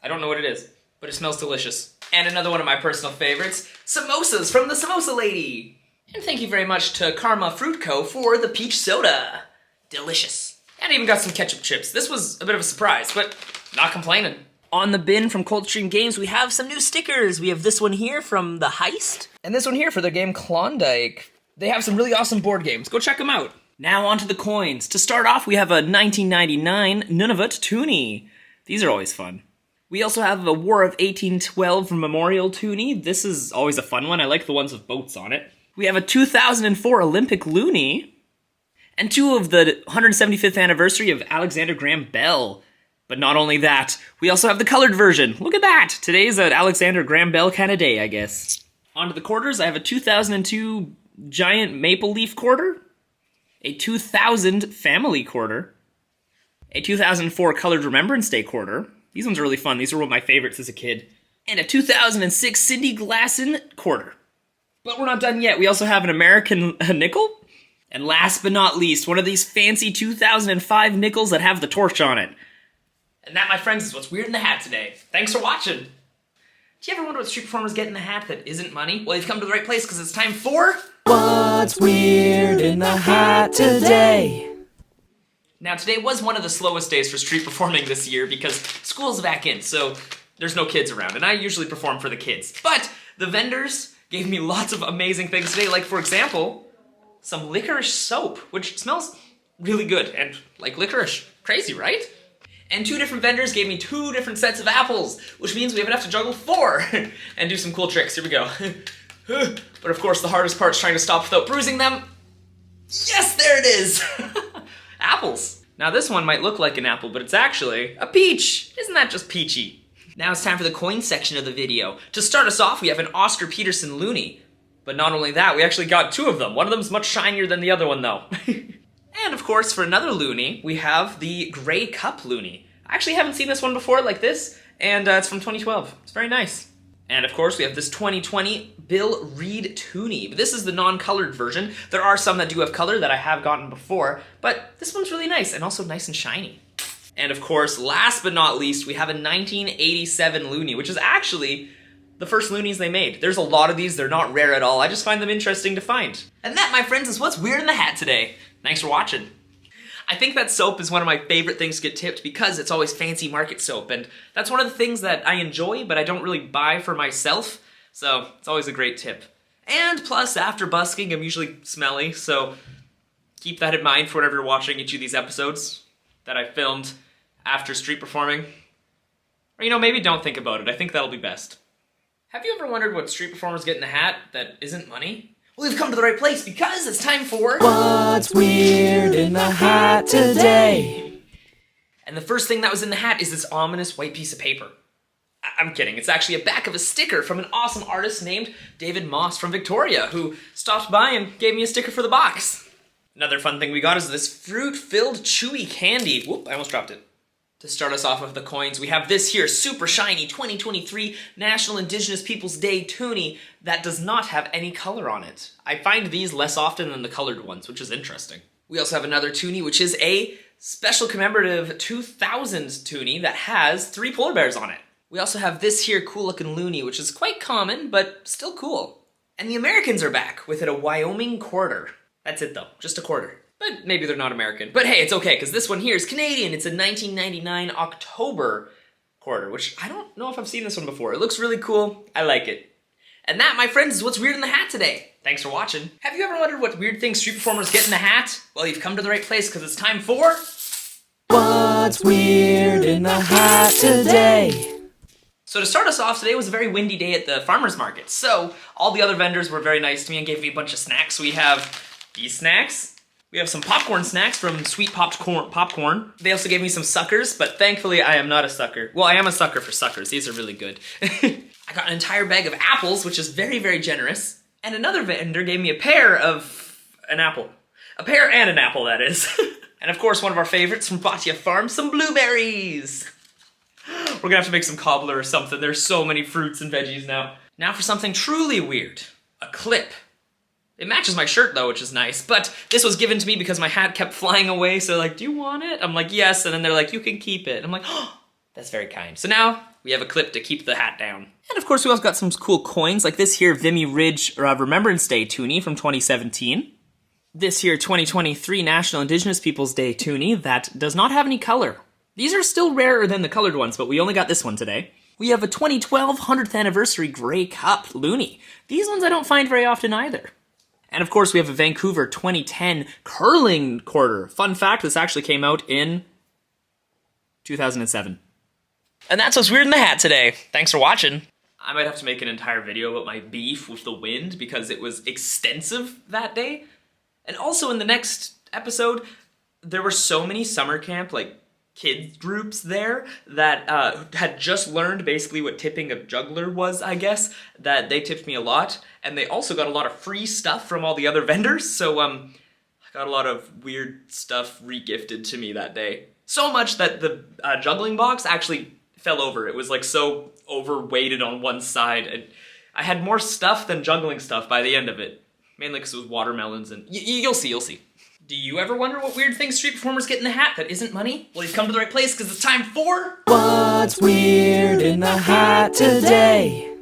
I don't know what it is, but it smells delicious. And another one of my personal favorites, samosas from the Samosa Lady. And thank you very much to Karma Fruit Co. for the peach soda. Delicious. And I even got some ketchup chips. This was a bit of a surprise, but not complaining. On the bin from Coldstream Games, we have some new stickers. We have this one here from The Heist, and this one here for the game Klondike. They have some really awesome board games. Go check them out. Now onto the coins. To start off, we have a 1999 Nunavut Toonie. These are always fun. We also have a War of 1812 Memorial Toonie. This is always a fun one. I like the ones with boats on it. We have a 2004 Olympic Loonie, and 2 of the 175th anniversary of Alexander Graham Bell. But not only that, we also have the colored version. Look at that! Today's an Alexander Graham Bell kind of day, I guess. Onto the quarters, I have a 2002 Giant Maple Leaf Quarter, a 2000 Family Quarter, a 2004 Colored Remembrance Day Quarter. These ones are really fun. These were one of my favorites as a kid. And a 2006 Cindy Glasson Quarter. But we're not done yet. We also have an American nickel. And last but not least, one of these fancy 2005 nickels that have the torch on it. And that, my friends, is what's weird in the hat today. Thanks for watching. Do you ever wonder what street performers get in the hat that isn't money? Well, you've come to the right place because it's time for... What's weird in the hat today? Now, today was one of the slowest days for street performing this year because school's back in, so there's no kids around. And I usually perform for the kids. But the vendors gave me lots of amazing things today, like, for example, some licorice soap, which smells really good and like licorice. Crazy, right? And 2 different vendors gave me 2 different sets of apples, which means we have enough to juggle 4 and do some cool tricks. Here we go. But of course, the hardest part is trying to stop without bruising them. Yes, there it is! Apples. Now this one might look like an apple, but it's actually a peach. Isn't that just peachy? Now it's time for the coin section of the video. To start us off, we have an Oscar Peterson loonie. But not only that, we actually got 2 of them. One of them's much shinier than the other one, though. And of course, for another loonie, we have the Grey Cup loonie. I actually haven't seen this one before like this, and it's from 2012. It's very nice. And of course, we have this 2020 Bill Reed toonie. But this is the non-colored version. There are some that do have color that I have gotten before, but this one's really nice and also nice and shiny. And of course, last but not least, we have a 1987 loonie, which is actually the first loonies they made. There's a lot of these, they're not rare at all. I just find them interesting to find. And that, my friends, is what's weird in the hat today. Thanks for watching. I think that soap is one of my favorite things to get tipped because it's always fancy market soap, and that's one of the things that I enjoy, but I don't really buy for myself, so it's always a great tip. And plus, after busking, I'm usually smelly, so keep that in mind for whenever you're watching each of these episodes that I filmed after street performing. Or, you know, maybe don't think about it. I think that'll be best. Have you ever wondered what street performers get in a hat that isn't money? Well, we've come to the right place because it's time for What's weird in the hat today? And the first thing that was in the hat is this ominous white piece of paper. I'm kidding, it's actually a back of a sticker from an awesome artist named David Moss from Victoria, who stopped by and gave me a sticker for the box. Another fun thing we got is this fruit-filled chewy candy. Whoop, I almost dropped it. To start us off with the coins, we have this here super shiny 2023 National Indigenous Peoples Day toonie that does not have any color on it. I find these less often than the colored ones, which is interesting. We also have another toonie, which is a special commemorative 2000s toonie that has 3 polar bears on it. We also have this here cool looking loonie, which is quite common, but still cool. And the Americans are back with it, a Wyoming quarter. That's it though, just a quarter. But maybe they're not American. But hey, it's okay, because this one here is Canadian. It's a 1999 October quarter, which I don't know if I've seen this one before. It looks really cool. I like it. And that, my friends, is what's weird in the hat today. Thanks for watching. Have you ever wondered what weird things street performers get in the hat? Well, you've come to the right place, because it's time for What's weird in the hat today? So to start us off, today was a very windy day at the farmer's market. So all the other vendors were very nice to me and gave me a bunch of snacks. We have these snacks. We have some popcorn snacks from Sweet Popped Popcorn. They also gave me some suckers, but thankfully I am not a sucker. Well, I am a sucker for suckers. These are really good. I got an entire bag of apples, which is very, very generous. And another vendor gave me a pear of an apple. A pear and an apple, that is. And of course, one of our favorites from Batia Farm, some blueberries. We're gonna have to make some cobbler or something. There's so many fruits and veggies now. Now for something truly weird. A clip. It matches my shirt though, which is nice, but this was given to me because my hat kept flying away, so like, do you want it? I'm like, yes, and then they're like, you can keep it. I'm like, oh, that's very kind. So now, we have a clip to keep the hat down. And of course, we also got some cool coins, like this here Vimy Ridge Remembrance Day toonie from 2017. This here 2023 National Indigenous Peoples Day toonie that does not have any color. These are still rarer than the colored ones, but we only got this one today. We have a 2012 100th Anniversary Grey Cup loonie. These ones I don't find very often either. And of course, we have a Vancouver 2010 curling quarter. Fun fact, this actually came out in 2007. And that's what's weird in the hat today. Thanks for watching. I might have to make an entire video about my beef with the wind because it was extensive that day. And also in the next episode, there were so many summer camp, like, kids groups there that had just learned basically what tipping a juggler was, I guess, that they tipped me a lot, and they also got a lot of free stuff from all the other vendors, so I got a lot of weird stuff re-gifted to me that day. So much that the juggling box actually fell over. It was like so overweighted on one side, and I had more stuff than juggling stuff by the end of it. Mainly because it was watermelons and... You'll see. Do you ever wonder what weird things street performers get in the hat that isn't money? Well, you've come to the right place because it's time for... What's weird in the hat today?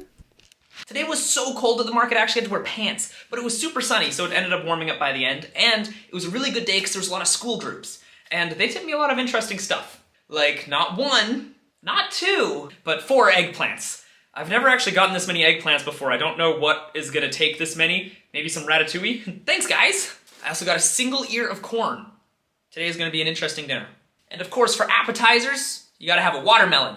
Today was so cold at the market I actually had to wear pants, but it was super sunny, so it ended up warming up by the end, and it was a really good day because there was a lot of school groups, and they tipped me a lot of interesting stuff. Like, not 1, not 2, but 4 eggplants. I've never actually gotten this many eggplants before. I don't know what is gonna take this many. Maybe some ratatouille? Thanks, guys! I also got a single ear of corn. Today is gonna be an interesting dinner. And of course, for appetizers, you gotta have a watermelon.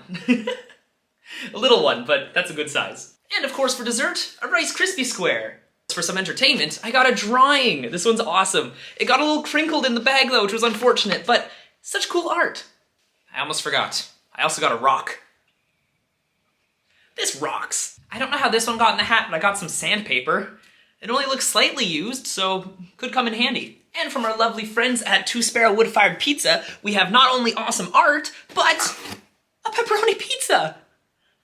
A little one, but that's a good size. And of course, for dessert, a Rice Krispie Square. For some entertainment, I got a drawing. This one's awesome. It got a little crinkled in the bag though, which was unfortunate, but such cool art. I almost forgot. I also got a rock. This rocks. I don't know how this one got in the hat, but I got some sandpaper. It only looks slightly used, so could come in handy. And from our lovely friends at Two Sparrow Wood-Fired Pizza, we have not only awesome art, but a pepperoni pizza.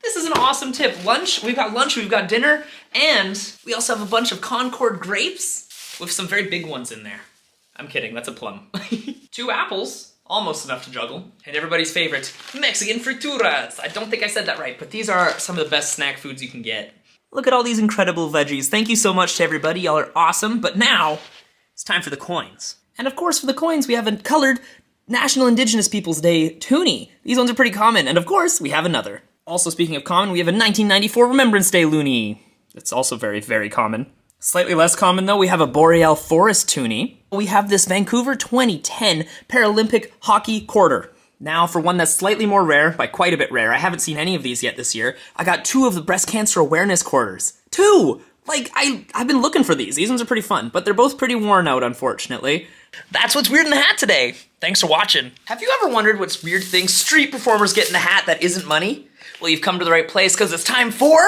This is an awesome tip. We've got dinner, and we also have a bunch of Concord grapes with some very big ones in there. I'm kidding, that's a plum. 2 apples, almost enough to juggle. And everybody's favorite, Mexican frituras. I don't think I said that right, but these are some of the best snack foods you can get. Look at all these incredible veggies. Thank you so much to everybody, y'all are awesome. But now, it's time for the coins. And of course, for the coins, we have a colored National Indigenous Peoples Day toonie. These ones are pretty common, and of course, we have another. Also, speaking of common, we have a 1994 Remembrance Day loonie. It's also very, very common. Slightly less common, though, we have a Boreal Forest toonie. We have this Vancouver 2010 Paralympic Hockey Quarter. Now, for one that's slightly more rare, by quite a bit rare, I haven't seen any of these yet this year, I got 2 of the Breast Cancer Awareness Quarters. 2! Like, I've been looking for these. These ones are pretty fun, but they're both pretty worn out, unfortunately. That's what's weird in the hat today. Thanks for watching. Have you ever wondered what's weird things street performers get in the hat that isn't money? Well, you've come to the right place, because it's time for...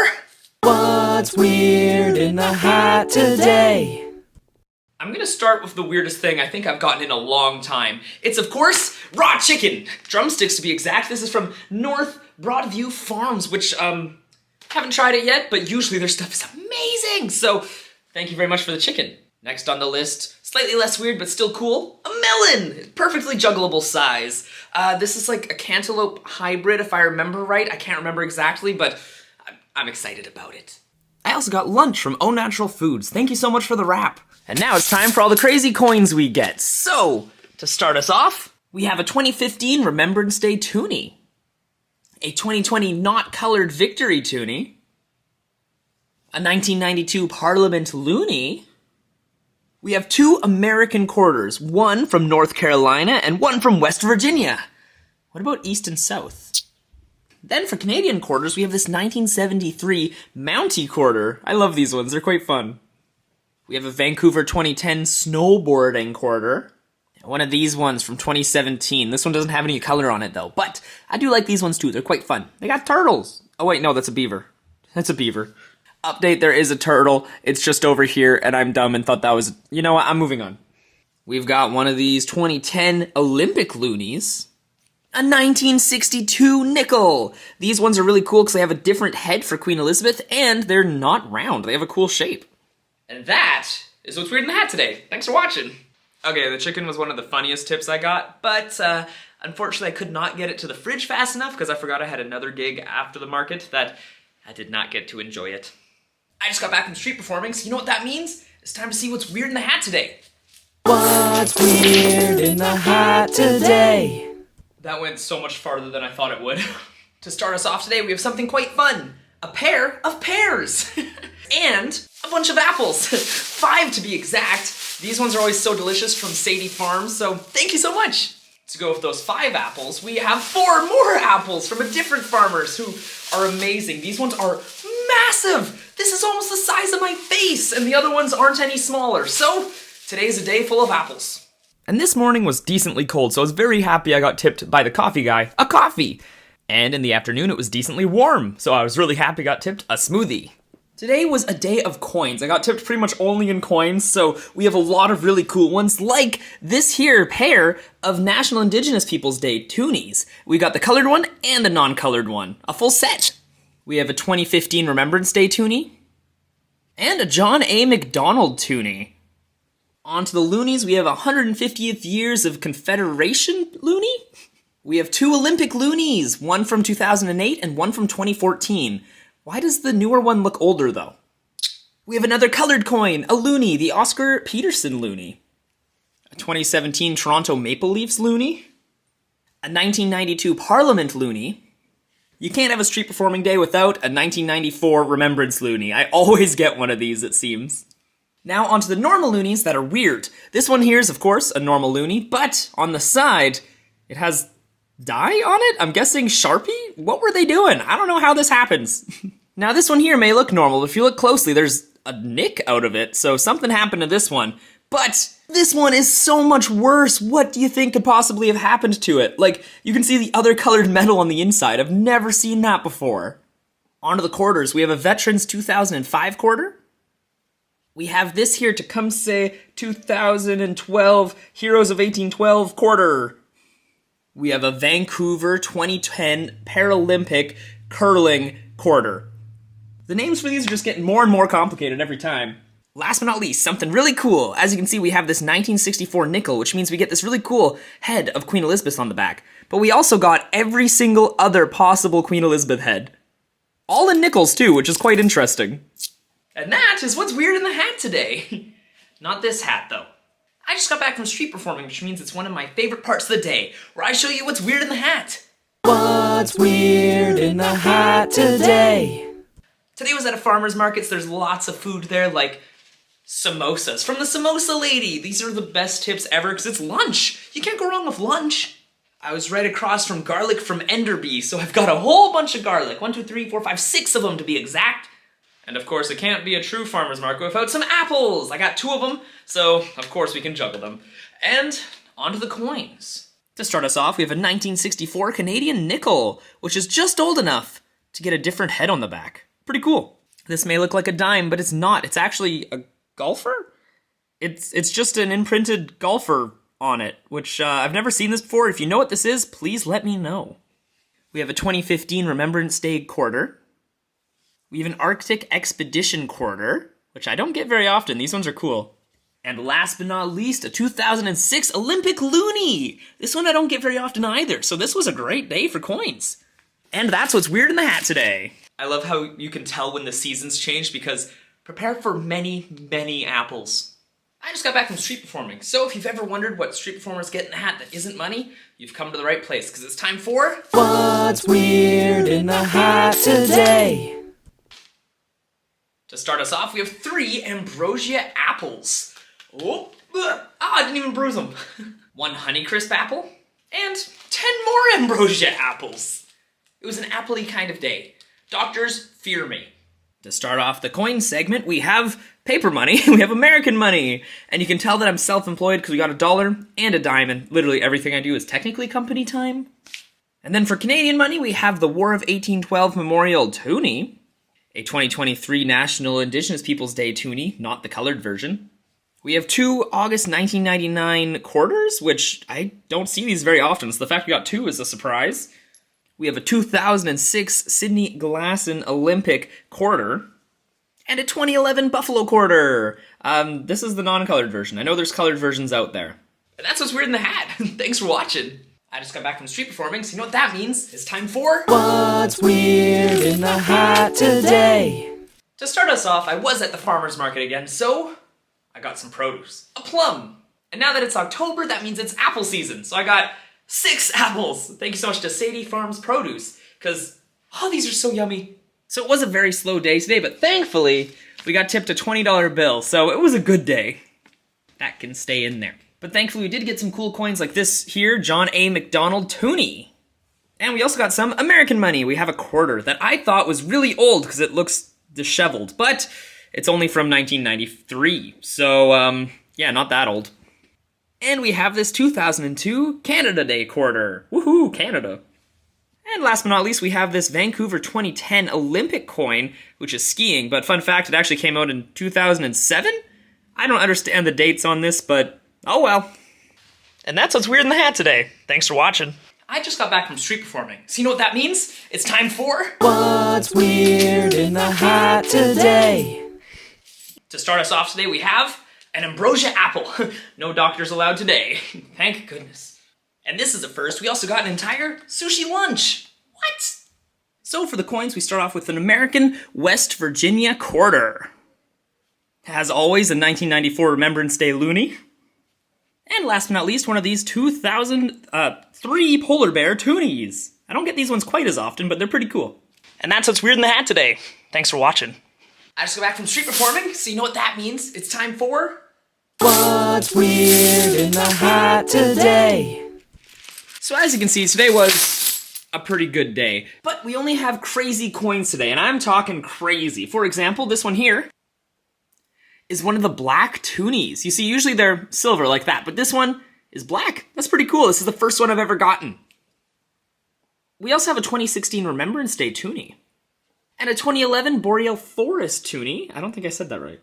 What's weird in the hat today? I'm gonna start with the weirdest thing I think I've gotten in a long time. It's, of course, raw chicken. Drumsticks, to be exact. This is from North Broadview Farms, which, haven't tried it yet, but usually their stuff is amazing. So, thank you very much for the chicken. Next on the list, slightly less weird, but still cool, a melon! Perfectly juggleable size. This is like a cantaloupe hybrid, if I remember right. I can't remember exactly, but I'm excited about it. I also got lunch from Au Natural Foods. Thank you so much for the wrap. And now it's time for all the crazy coins we get. So, to start us off, we have a 2015 Remembrance Day toonie, a 2020 Not Colored Victory toonie, a 1992 Parliament loonie. We have 2 American quarters, one from North Carolina and one from West Virginia. What about East and South? Then for Canadian quarters, we have this 1973 Mountie quarter. I love these ones, they're quite fun. We have a Vancouver 2010 snowboarding quarter. One of these ones from 2017. This one doesn't have any color on it though, but I do like these ones too. They're quite fun. They got turtles. Oh wait, no, that's a beaver. That's a beaver. Update, there is a turtle. It's just over here and I'm dumb and thought that was, you know what, I'm moving on. We've got one of these 2010 Olympic loonies. A 1962 nickel. These ones are really cool because they have a different head for Queen Elizabeth and they're not round. They have a cool shape. And that is what's weird in the hat today. Thanks for watching. Okay, the chicken was one of the funniest tips I got, but unfortunately I could not get it to the fridge fast enough because I forgot I had another gig after the market that I did not get to enjoy it. I just got back from street performing, so you know what that means? It's time to see what's weird in the hat today. What's weird in the hat today? That went so much farther than I thought it would. To start us off today, we have something quite fun. A pair of pears. And a bunch of apples. 5 to be exact. These ones are always so delicious from Sadie Farms, so thank you so much. To go with those 5 apples, we have 4 more apples from a different farmers who are amazing. These ones are massive. This is almost the size of my face, and the other ones aren't any smaller. So today's a day full of apples. And this morning was decently cold, so I was very happy I got tipped by the coffee guy a coffee. And in the afternoon it was decently warm, so I was really happy I got tipped a smoothie. Today was a day of coins. I got tipped pretty much only in coins, so we have a lot of really cool ones, like this here pair of National Indigenous Peoples Day toonies. We got the colored one and the non-colored one, a full set. We have a 2015 Remembrance Day toonie, and a John A. MacDonald toonie. On to the loonies, we have 150th Years of Confederation loonie. We have 2 Olympic loonies, one from 2008 and one from 2014. Why does the newer one look older, though? We have another colored coin, a loonie, the Oscar Peterson loonie. A 2017 Toronto Maple Leafs loonie. A 1992 Parliament loonie. You can't have a street performing day without a 1994 Remembrance loonie. I always get one of these, it seems. Now onto the normal loonies that are weird. This one here is, of course, a normal loonie, but on the side, it has dye on it? I'm guessing Sharpie? What were they doing? I don't know how this happens. Now this one here may look normal, but if you look closely, there's a nick out of it, so something happened to this one. But this one is so much worse. What do you think could possibly have happened to it? Like, you can see the other colored metal on the inside. I've never seen that before. On to the quarters. We have a Veterans 2005 quarter. We have this here, Tecumseh 2012 Heroes of 1812 quarter. We have a Vancouver 2010 Paralympic curling quarter. The names for these are just getting more and more complicated every time. Last but not least, something really cool. As you can see, we have this 1964 nickel, which means we get this really cool head of Queen Elizabeth on the back. But we also got every single other possible Queen Elizabeth head. All in nickels too, which is quite interesting. And that is what's weird in the hat today. Not this hat, though. I just got back from street performing, which means it's one of my favorite parts of the day, where I show you what's weird in the hat. What's weird in the hat today? Today was at a farmer's market, so there's lots of food there, like samosas from the samosa lady. These are the best tips ever because it's lunch. You can't go wrong with lunch. I was right across from garlic from Enderby, so I've got a whole bunch of garlic. 1, 2, 3, 4, 5, 6 of them to be exact. And of course, it can't be a true farmer's market without some apples. I got 2 of them, so of course we can juggle them. And onto the coins. To start us off, we have a 1964 Canadian nickel, which is just old enough to get a different head on the back. Pretty cool. This may look like a dime, but it's not. It's actually a golfer? It's just an imprinted golfer on it, which I've never seen this before. If you know what this is, please let me know. We have a 2015 Remembrance Day quarter. We have an Arctic Expedition quarter, which I don't get very often. These ones are cool. And last but not least, a 2006 Olympic loonie. This one I don't get very often either, so this was a great day for coins. And that's what's weird in the hat today. I love how you can tell when the seasons change because prepare for many, many apples. I just got back from street performing, so if you've ever wondered what street performers get in a hat that isn't money, you've come to the right place, because it's time for... What's weird in the hat today? To start us off, we have 3 ambrosia apples. Oh, I didn't even bruise them. 1 Honeycrisp apple, and 10 more ambrosia apples. It was an apple-y kind of day. Doctors, fear me. To start off the coin segment, we have paper money, we have American money, and you can tell that I'm self-employed because we got $1 and a dime, and literally everything I do is technically company time. And then for Canadian money, we have the War of 1812 Memorial Toonie, a 2023 National Indigenous Peoples Day Toonie, not the colored version. We have 2 August 1999 quarters, which I don't see these very often, so the fact we got 2 is a surprise. We have a 2006 Sydney Glasson Olympic quarter, and a 2011 Buffalo quarter. This is the non-colored version. I know there's colored versions out there. And that's what's weird in the hat. Thanks for watching. I just got back from street performing, so you know what that means. It's time for... What's weird in the hat today? To start us off, I was at the farmer's market again, so I got some produce. A plum. And now that it's October, that means it's apple season, so I got 6 apples. Thank you so much to Sadie Farms Produce, because, oh, these are so yummy. So it was a very slow day today, but thankfully, we got tipped a $20 bill, so it was a good day. That can stay in there. But thankfully, we did get some cool coins like this here, John A. McDonald Toonie. And we also got some American money. We have a quarter that I thought was really old because it looks disheveled, but it's only from 1993. So, yeah, not that old. And we have this 2002 Canada Day quarter. Woohoo, Canada. And last but not least, we have this Vancouver 2010 Olympic coin, which is skiing, but fun fact, it actually came out in 2007? I don't understand the dates on this, but oh well. And that's what's weird in the hat today. Thanks for watching. I just got back from street performing, so you know what that means? It's time for... What's weird in the hat today? To start us off today, we have an ambrosia apple. No doctors allowed today. Thank goodness. And this is a first. We also got an entire sushi lunch. What? So for the coins, we start off with an American West Virginia quarter. As always, a 1994 Remembrance Day loonie. And last but not least, one of these 2003 Polar Bear Toonies. I don't get these ones quite as often, but they're pretty cool. And that's what's weird in the hat today. Thanks for watching. I just got back from street performing, so you know what that means. It's time for... What's weird in the hat today? So as you can see, today was a pretty good day. But we only have crazy coins today, and I'm talking crazy. For example, this one here is one of the black toonies. You see, usually they're silver like that, but this one is black. That's pretty cool. This is the first one I've ever gotten. We also have a 2016 Remembrance Day toonie. And a 2011 Boreal Forest toonie. I don't think I said that right.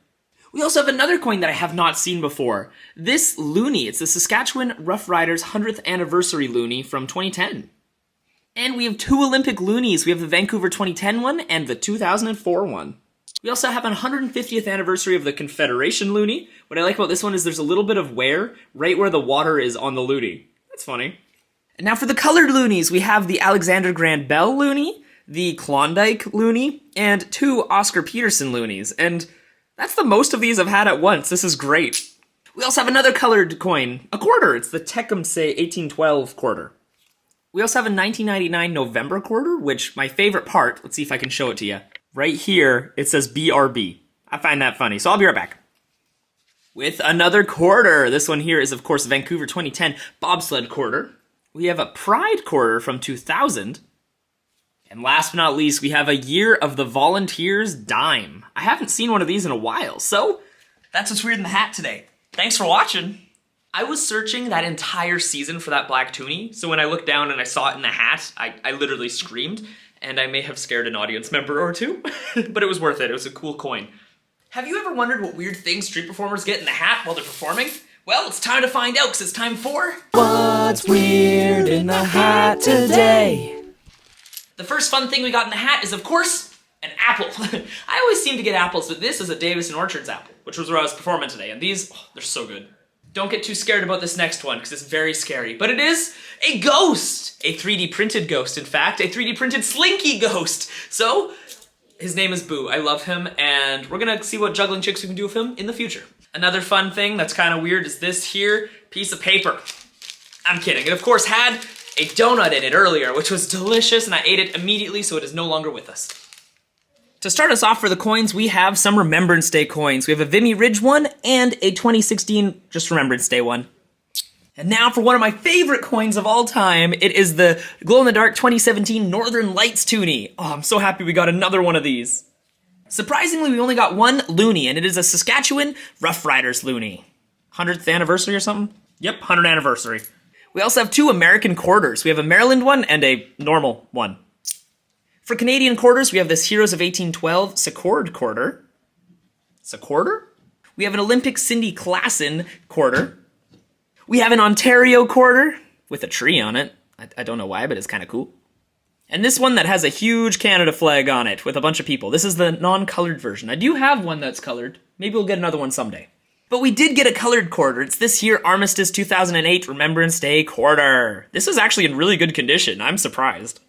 We also have another coin that I have not seen before. This loonie, it's the Saskatchewan Rough Riders 100th Anniversary loonie from 2010. And we have two Olympic loonies. We have the Vancouver 2010 one and the 2004 one. We also have an 150th anniversary of the Confederation loonie. What I like about this one is there's a little bit of wear right where the water is on the loonie. That's funny. And now for the colored loonies, we have the Alexander Graham Bell loonie, the Klondike loonie, and two Oscar Peterson loonies. And that's the most of these I've had at once. This is great. We also have another colored coin, a quarter. It's the Tecumseh 1812 quarter. We also have a 1999 November quarter, which my favorite part, let's see if I can show it to you. Right here, it says BRB. I find that funny, so I'll be right back. With another quarter. This one here is, of course, Vancouver 2010 bobsled quarter. We have a Pride quarter from 2000. And last but not least, we have a Year of the Volunteers dime. I haven't seen one of these in a while, so that's what's weird in the hat today. Thanks for watching. I was searching that entire season for that black toonie, so when I looked down and I saw it in the hat, I literally screamed, and I may have scared an audience member or two, but it was worth it. It was a cool coin. Have you ever wondered what weird things street performers get in the hat while they're performing? Well, it's time to find out, because it's time for... What's weird in the hat today? The first fun thing we got in the hat is, of course, an apple. I always seem to get apples, but this is a Davis & Orchard's apple, which was where I was performing today, and these, they're so good. Don't get too scared about this next one, because it's very scary, but it is a ghost! A 3D printed ghost, in fact, a 3D printed Slinky ghost! So, his name is Boo. I love him, and we're gonna see what juggling tricks we can do with him in the future. Another fun thing that's kind of weird is this here piece of paper. I'm kidding. It, of course, had a donut in it earlier, which was delicious, and I ate it immediately, so it is no longer with us. To start us off for the coins, we have some Remembrance Day coins. We have a Vimy Ridge one and a 2016 just Remembrance Day one. And now for one of my favorite coins of all time, it is the glow-in-the-dark 2017 Northern Lights toonie. Oh, I'm so happy we got another one of these. Surprisingly, we only got one loonie, and it is a Saskatchewan Rough Riders loonie. 100th anniversary or something? Yep, 100th anniversary. We also have two American quarters. We have a Maryland one and a normal one. For Canadian quarters, we have this Heroes of 1812 Secord quarter. Secorder? We have an Olympic Cindy Klassen quarter. We have an Ontario quarter with a tree on it. I don't know why, but it's kind of cool. And this one that has a huge Canada flag on it with a bunch of people. This is the non-colored version. I do have one that's colored. Maybe we'll get another one someday. But we did get a colored quarter. It's this here Armistice 2008 Remembrance Day quarter. This is actually in really good condition. I'm surprised.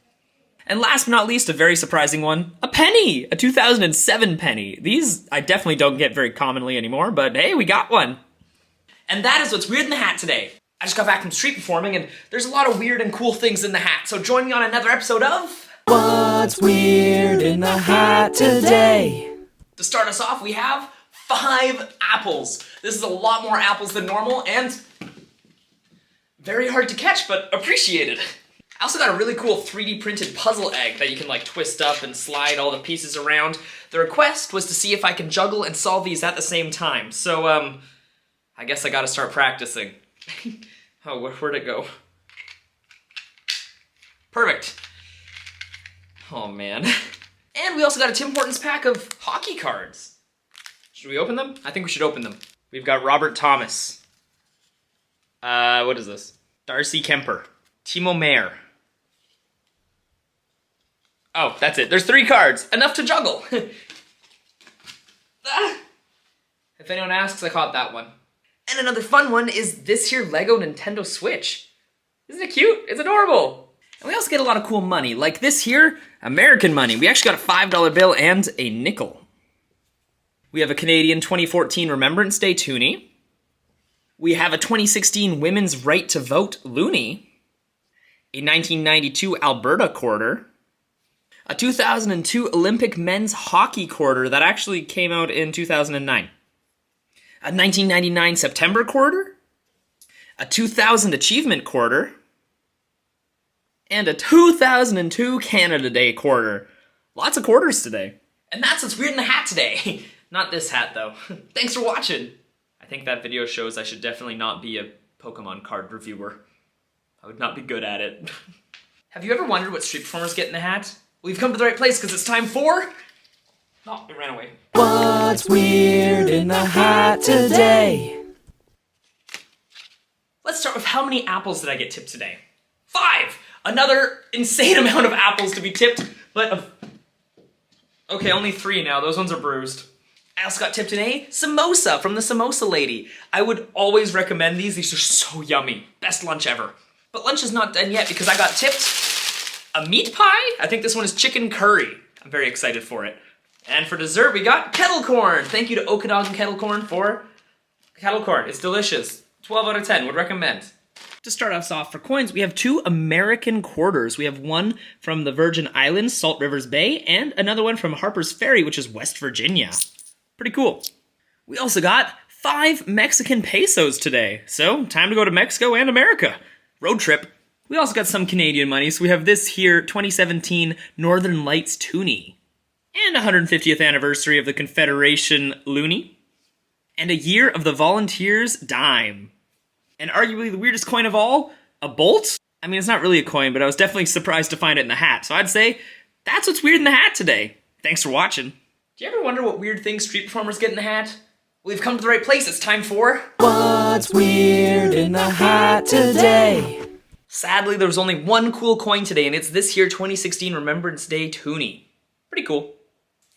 And last but not least, a very surprising one, a penny, a 2007 penny. These I definitely don't get very commonly anymore, but hey, we got one. And that is what's weird in the hat today. I just got back from street performing, and there's a lot of weird and cool things in the hat, so join me on another episode of... What's weird in the hat today? To start us off, we have 5 apples. This is a lot more apples than normal, and very hard to catch, but appreciated. I also got a really cool 3D printed puzzle egg that you can like twist up and slide all the pieces around. The request was to see if I can juggle and solve these at the same time, so I guess I gotta start practicing. Oh, where'd it go? Perfect. Oh man. And we also got a Tim Hortons pack of hockey cards. Should we open them? I think we should open them. We've got Robert Thomas. What is this? Darcy Kemper. Timo Meyer. Oh, that's it. There's 3 cards. Enough to juggle. Ah. If anyone asks, I caught that one. And another fun one is this here Lego Nintendo Switch. Isn't it cute? It's adorable. And we also get a lot of cool money, like this here, American money. We actually got a $5 bill and a nickel. We have a Canadian 2014 Remembrance Day toonie. We have a 2016 Women's Right to Vote loonie. A 1992 Alberta quarter. A 2002 Olympic men's hockey quarter that actually came out in 2009. A 1999 September quarter. A 2000 achievement quarter. And a 2002 Canada Day quarter. Lots of quarters today. And that's what's weird in the hat today. Not this hat, though. Thanks for watching. I think that video shows I should definitely not be a Pokemon card reviewer. I would not be good at it. Have you ever wondered what street performers get in the hat? Well, you've come to the right place because it's time for... Oh, it ran away. What's weird in the hat today? Let's start with how many apples did I get tipped today? 5! Another insane amount of apples to be tipped, but... Okay, only 3 now. Those ones are bruised. I also got tipped in a samosa from the samosa lady. I would always recommend these. These are so yummy. Best lunch ever. But lunch is not done yet because I got tipped a meat pie. I think this one is chicken curry. I'm very excited for it. And for dessert, we got kettle corn. Thank you to Okanagan Kettle Corn for kettle corn. It's delicious. 12 out of 10, would recommend. To start us off for coins, we have 2 American quarters. We have one from the Virgin Islands, Salt Rivers Bay, and another one from Harper's Ferry, which is West Virginia. Pretty cool. We also got 5 Mexican pesos today. So, time to go to Mexico and America. Road trip. We also got some Canadian money, so we have this here 2017 Northern Lights Toonie. And 150th anniversary of the Confederation Loonie. And a year of the Volunteers Dime. And arguably the weirdest coin of all, a bolt? I mean, it's not really a coin, but I was definitely surprised to find it in the hat. So I'd say, that's what's weird in the hat today. Thanks for watching. Do you ever wonder what weird things street performers get in the hat? Well, we've come to the right place. It's time for... What's weird in the hat today? Sadly, there was only one cool coin today, and it's this here 2016 Remembrance Day Toonie. Pretty cool.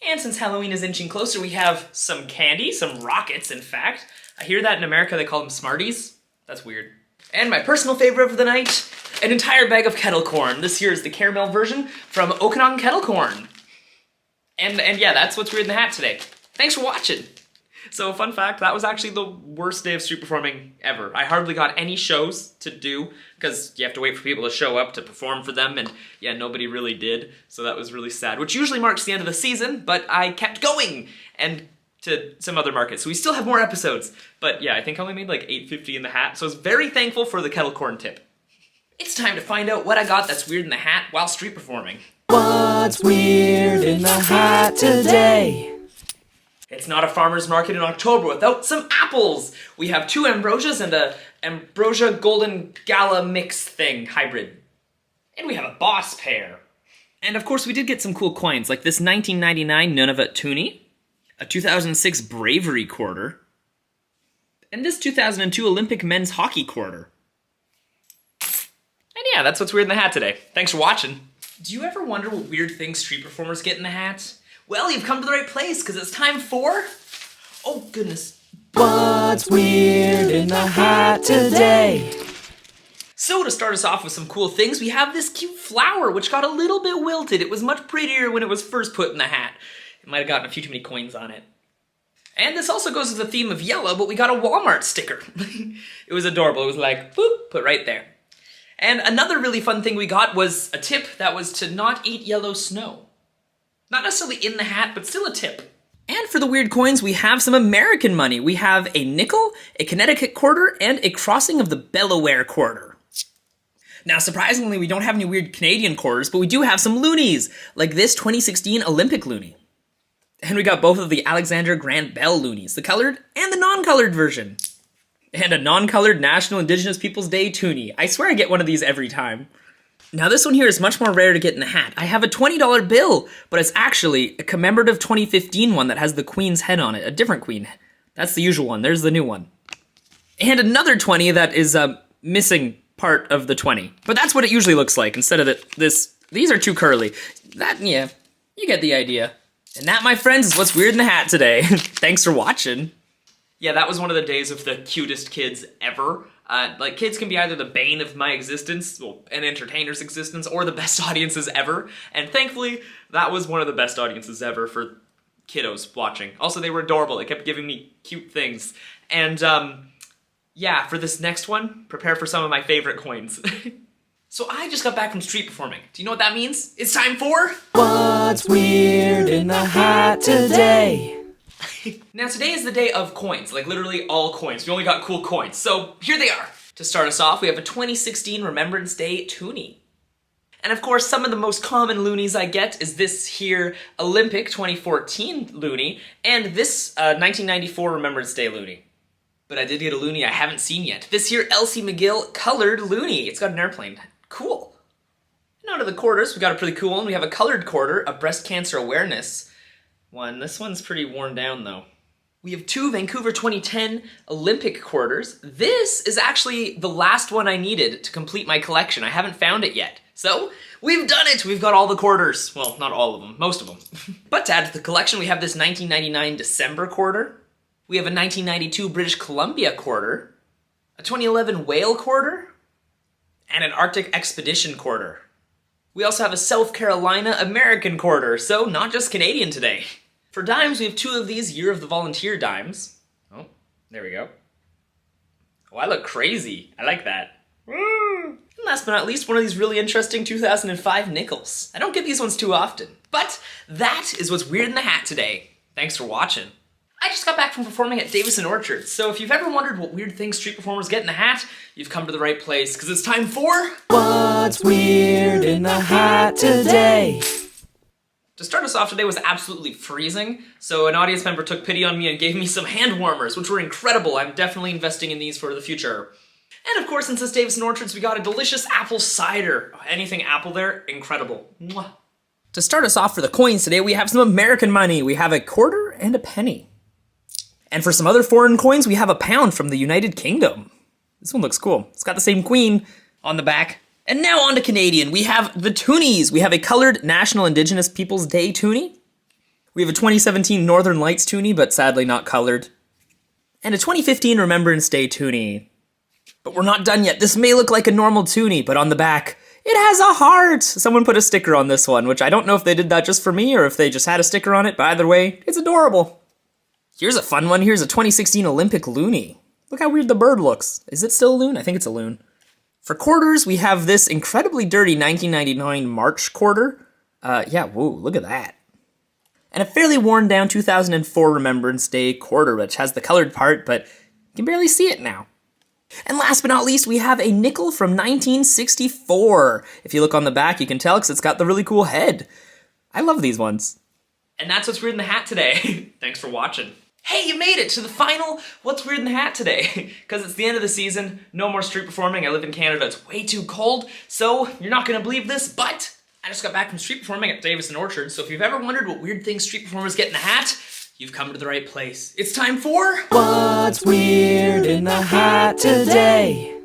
And since Halloween is inching closer, we have some candy, some rockets, in fact. I hear that in America they call them Smarties. That's weird. And my personal favorite of the night, an entire bag of kettle corn. This here is the caramel version from Okanagan Kettle Corn. And yeah, that's what's weird in the hat today. Thanks for watching. So fun fact, that was actually the worst day of street performing ever. I hardly got any shows to do because you have to wait for people to show up to perform for them, and yeah, nobody really did. So that was really sad, which usually marks the end of the season, but I kept going and to some other markets. So we still have more episodes. But yeah, I think I only made like $8.50 in the hat, so I was very thankful for the kettle corn tip. It's time to find out what I got that's weird in the hat while street performing. What's weird in the hat today? It's not a farmer's market in October without some apples. We have 2 ambrosias and a ambrosia golden gala mix thing, hybrid. And we have a boss pear. And of course we did get some cool coins, like this 1999 Nunavut Toonie, a 2006 Bravery quarter, and this 2002 Olympic men's hockey quarter. And yeah, that's what's weird in the hat today. Thanks for watching. Do you ever wonder what weird things street performers get in the hat? Well, you've come to the right place, because it's time for... Oh, goodness. What's weird in the hat today? So, to start us off with some cool things, we have this cute flower, which got a little bit wilted. It was much prettier when it was first put in the hat. It might have gotten a few too many coins on it. And this also goes with the theme of yellow, but we got a Walmart sticker. It was adorable. It was like, boop, put right there. And another really fun thing we got was a tip that was to not eat yellow snow. Not necessarily in the hat, but still a tip. And for the weird coins, we have some American money. We have a nickel, a Connecticut quarter, and a crossing of the Delaware quarter. Now, surprisingly, we don't have any weird Canadian quarters, but we do have some loonies, like this 2016 Olympic loonie. And we got both of the Alexander Grant Bell loonies, the colored and the non-colored version. And a non-colored National Indigenous Peoples Day toonie. I swear I get one of these every time. Now this one here is much more rare to get in the hat. I have a $20 bill, but it's actually a commemorative 2015 one that has the Queen's head on it, a different Queen. That's the usual one, there's the new one. And another 20 that is missing part of the 20. But that's what it usually looks like, instead of these are too curly. Yeah, you get the idea. And that, my friends, is what's weird in the hat today. Thanks for watching. Yeah, that was one of the days of the cutest kids ever. Like, kids can be either the bane of my existence, well, an entertainer's existence, or the best audiences ever. And thankfully, that was one of the best audiences ever for kiddos watching. Also, they were adorable. They kept giving me cute things. And, yeah, for this next one, prepare for some of my favorite coins. So I just got back from street performing. Do you know what that means? It's time for... What's weird in the hat today? Now today is the day of coins, like literally all coins. We only got cool coins, so here they are. To start us off, we have a 2016 Remembrance Day toonie. And of course, some of the most common loonies I get is this here Olympic 2014 loonie, and this 1994 Remembrance Day loonie. But I did get a loonie I haven't seen yet. This here Elsie McGill colored loonie. It's got an airplane. Cool. And out of the quarters, we got a pretty cool one. We have a colored quarter, a breast cancer awareness one. This one's pretty worn down though. We have two Vancouver 2010 Olympic quarters. This is actually the last one I needed to complete my collection. I haven't found it yet. So, we've done it! We've got all the quarters. Well, not all of them, most of them. But to add to the collection, we have this 1999 December quarter. We have a 1992 British Columbia quarter, a 2011 Whale quarter, and an Arctic Expedition quarter. We also have a South Carolina American quarter, so not just Canadian today. For dimes, we have two of these Year of the Volunteer dimes. Oh, there we go. Oh, I look crazy. I like that. And last but not least, one of these really interesting 2005 nickels. I don't get these ones too often. But that is what's weird in the hat today. Thanks for watching. I just got back from performing at Davis & Orchard, so if you've ever wondered what weird things street performers get in the hat, you've come to the right place, because it's time for... What's weird in the hat today? To start us off today was absolutely freezing, so an audience member took pity on me and gave me some hand warmers, which were incredible. I'm definitely investing in these for the future. And of course, since it's Davis & Orchards, we got a delicious apple cider. Anything apple there, incredible. Mwah. To start us off for the coins today, we have some American money. We have a quarter and a penny. And for some other foreign coins, we have a pound from the United Kingdom. This one looks cool. It's got the same queen on the back. And now on to Canadian. We have the toonies. We have a colored National Indigenous Peoples Day toonie. We have a 2017 Northern Lights toonie, but sadly not colored. And a 2015 Remembrance Day toonie. But we're not done yet. This may look like a normal toonie, but on the back, it has a heart. Someone put a sticker on this one, which I don't know if they did that just for me or if they just had a sticker on it, but either way, it's adorable. Here's a fun one. Here's a 2016 Olympic loonie. Look how weird the bird looks. Is it still a loon? I think it's a loon. For quarters, we have this incredibly dirty 1999 March quarter. Yeah, whoa, look at that. And a fairly worn down 2004 Remembrance Day quarter, which has the colored part, but you can barely see it now. And last but not least, we have a nickel from 1964. If you look on the back, you can tell because it's got the really cool head. I love these ones. And that's what's weird in the hat today. Thanks for watching. Hey, you made it to the final What's Weird in the Hat today. Because it's the end of the season, no more street performing. I live in Canada, it's way too cold, so you're not gonna believe this, but I just got back from street performing at Davis & Orchard, so if you've ever wondered what weird things street performers get in the hat, you've come to the right place. It's time for... What's weird in the hat today?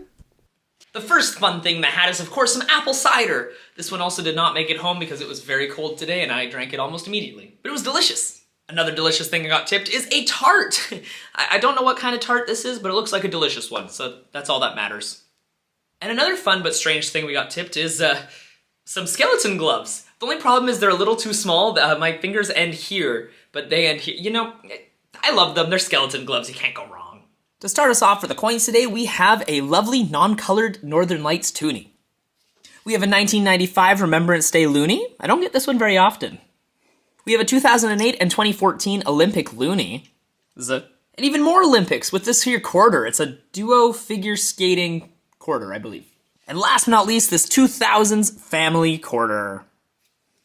The first fun thing in the hat is, of course, some apple cider. This one also did not make it home because it was very cold today and I drank it almost immediately. But it was delicious. Another delicious thing I got tipped is a tart. I don't know what kind of tart this is, but it looks like a delicious one, so that's all that matters. And another fun but strange thing we got tipped is some skeleton gloves. The only problem is they're a little too small. My fingers end here, but they end here. You know, I love them. They're skeleton gloves. You can't go wrong. To start us off for the coins today, we have a lovely non-colored Northern Lights toonie. We have a 1995 Remembrance Day loonie. I don't get this one very often. We have a 2008 and 2014 Olympic loonie. And even more Olympics with this here quarter. It's a duo figure skating quarter, I believe. And last but not least, this 2000s family quarter.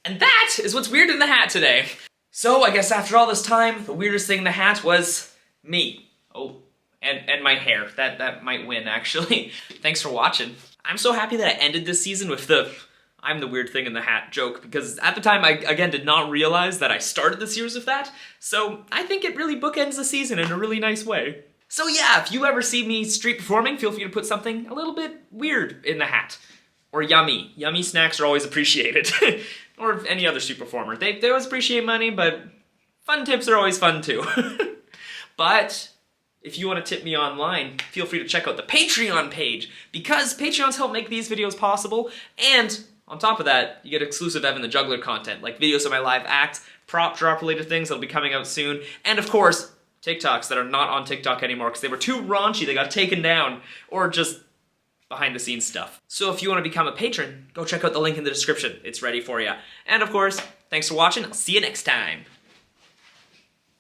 And that is what's weird in the hat today. So I guess after all this time, the weirdest thing in the hat was me. Oh, and my hair. That might win, actually. Thanks for watching. I'm so happy that I ended this season with the I'm the weird thing in the hat joke, because at the time I, again, did not realize that I started the series with that, so I think it really bookends the season in a really nice way. So yeah, if you ever see me street performing, feel free to put something a little bit weird in the hat. Or yummy. Yummy snacks are always appreciated. Or any other street performer. They always appreciate money, but fun tips are always fun too. But if you want to tip me online, feel free to check out the Patreon page, because Patreons help make these videos possible, and on top of that, you get exclusive Evan the Juggler content, like videos of my live acts, prop drop related things that'll be coming out soon, and of course, TikToks that are not on TikTok anymore because they were too raunchy, they got taken down, or just behind the scenes stuff. So if you want to become a patron, go check out the link in the description. It's ready for you. And of course, thanks for watching. I'll see you next time.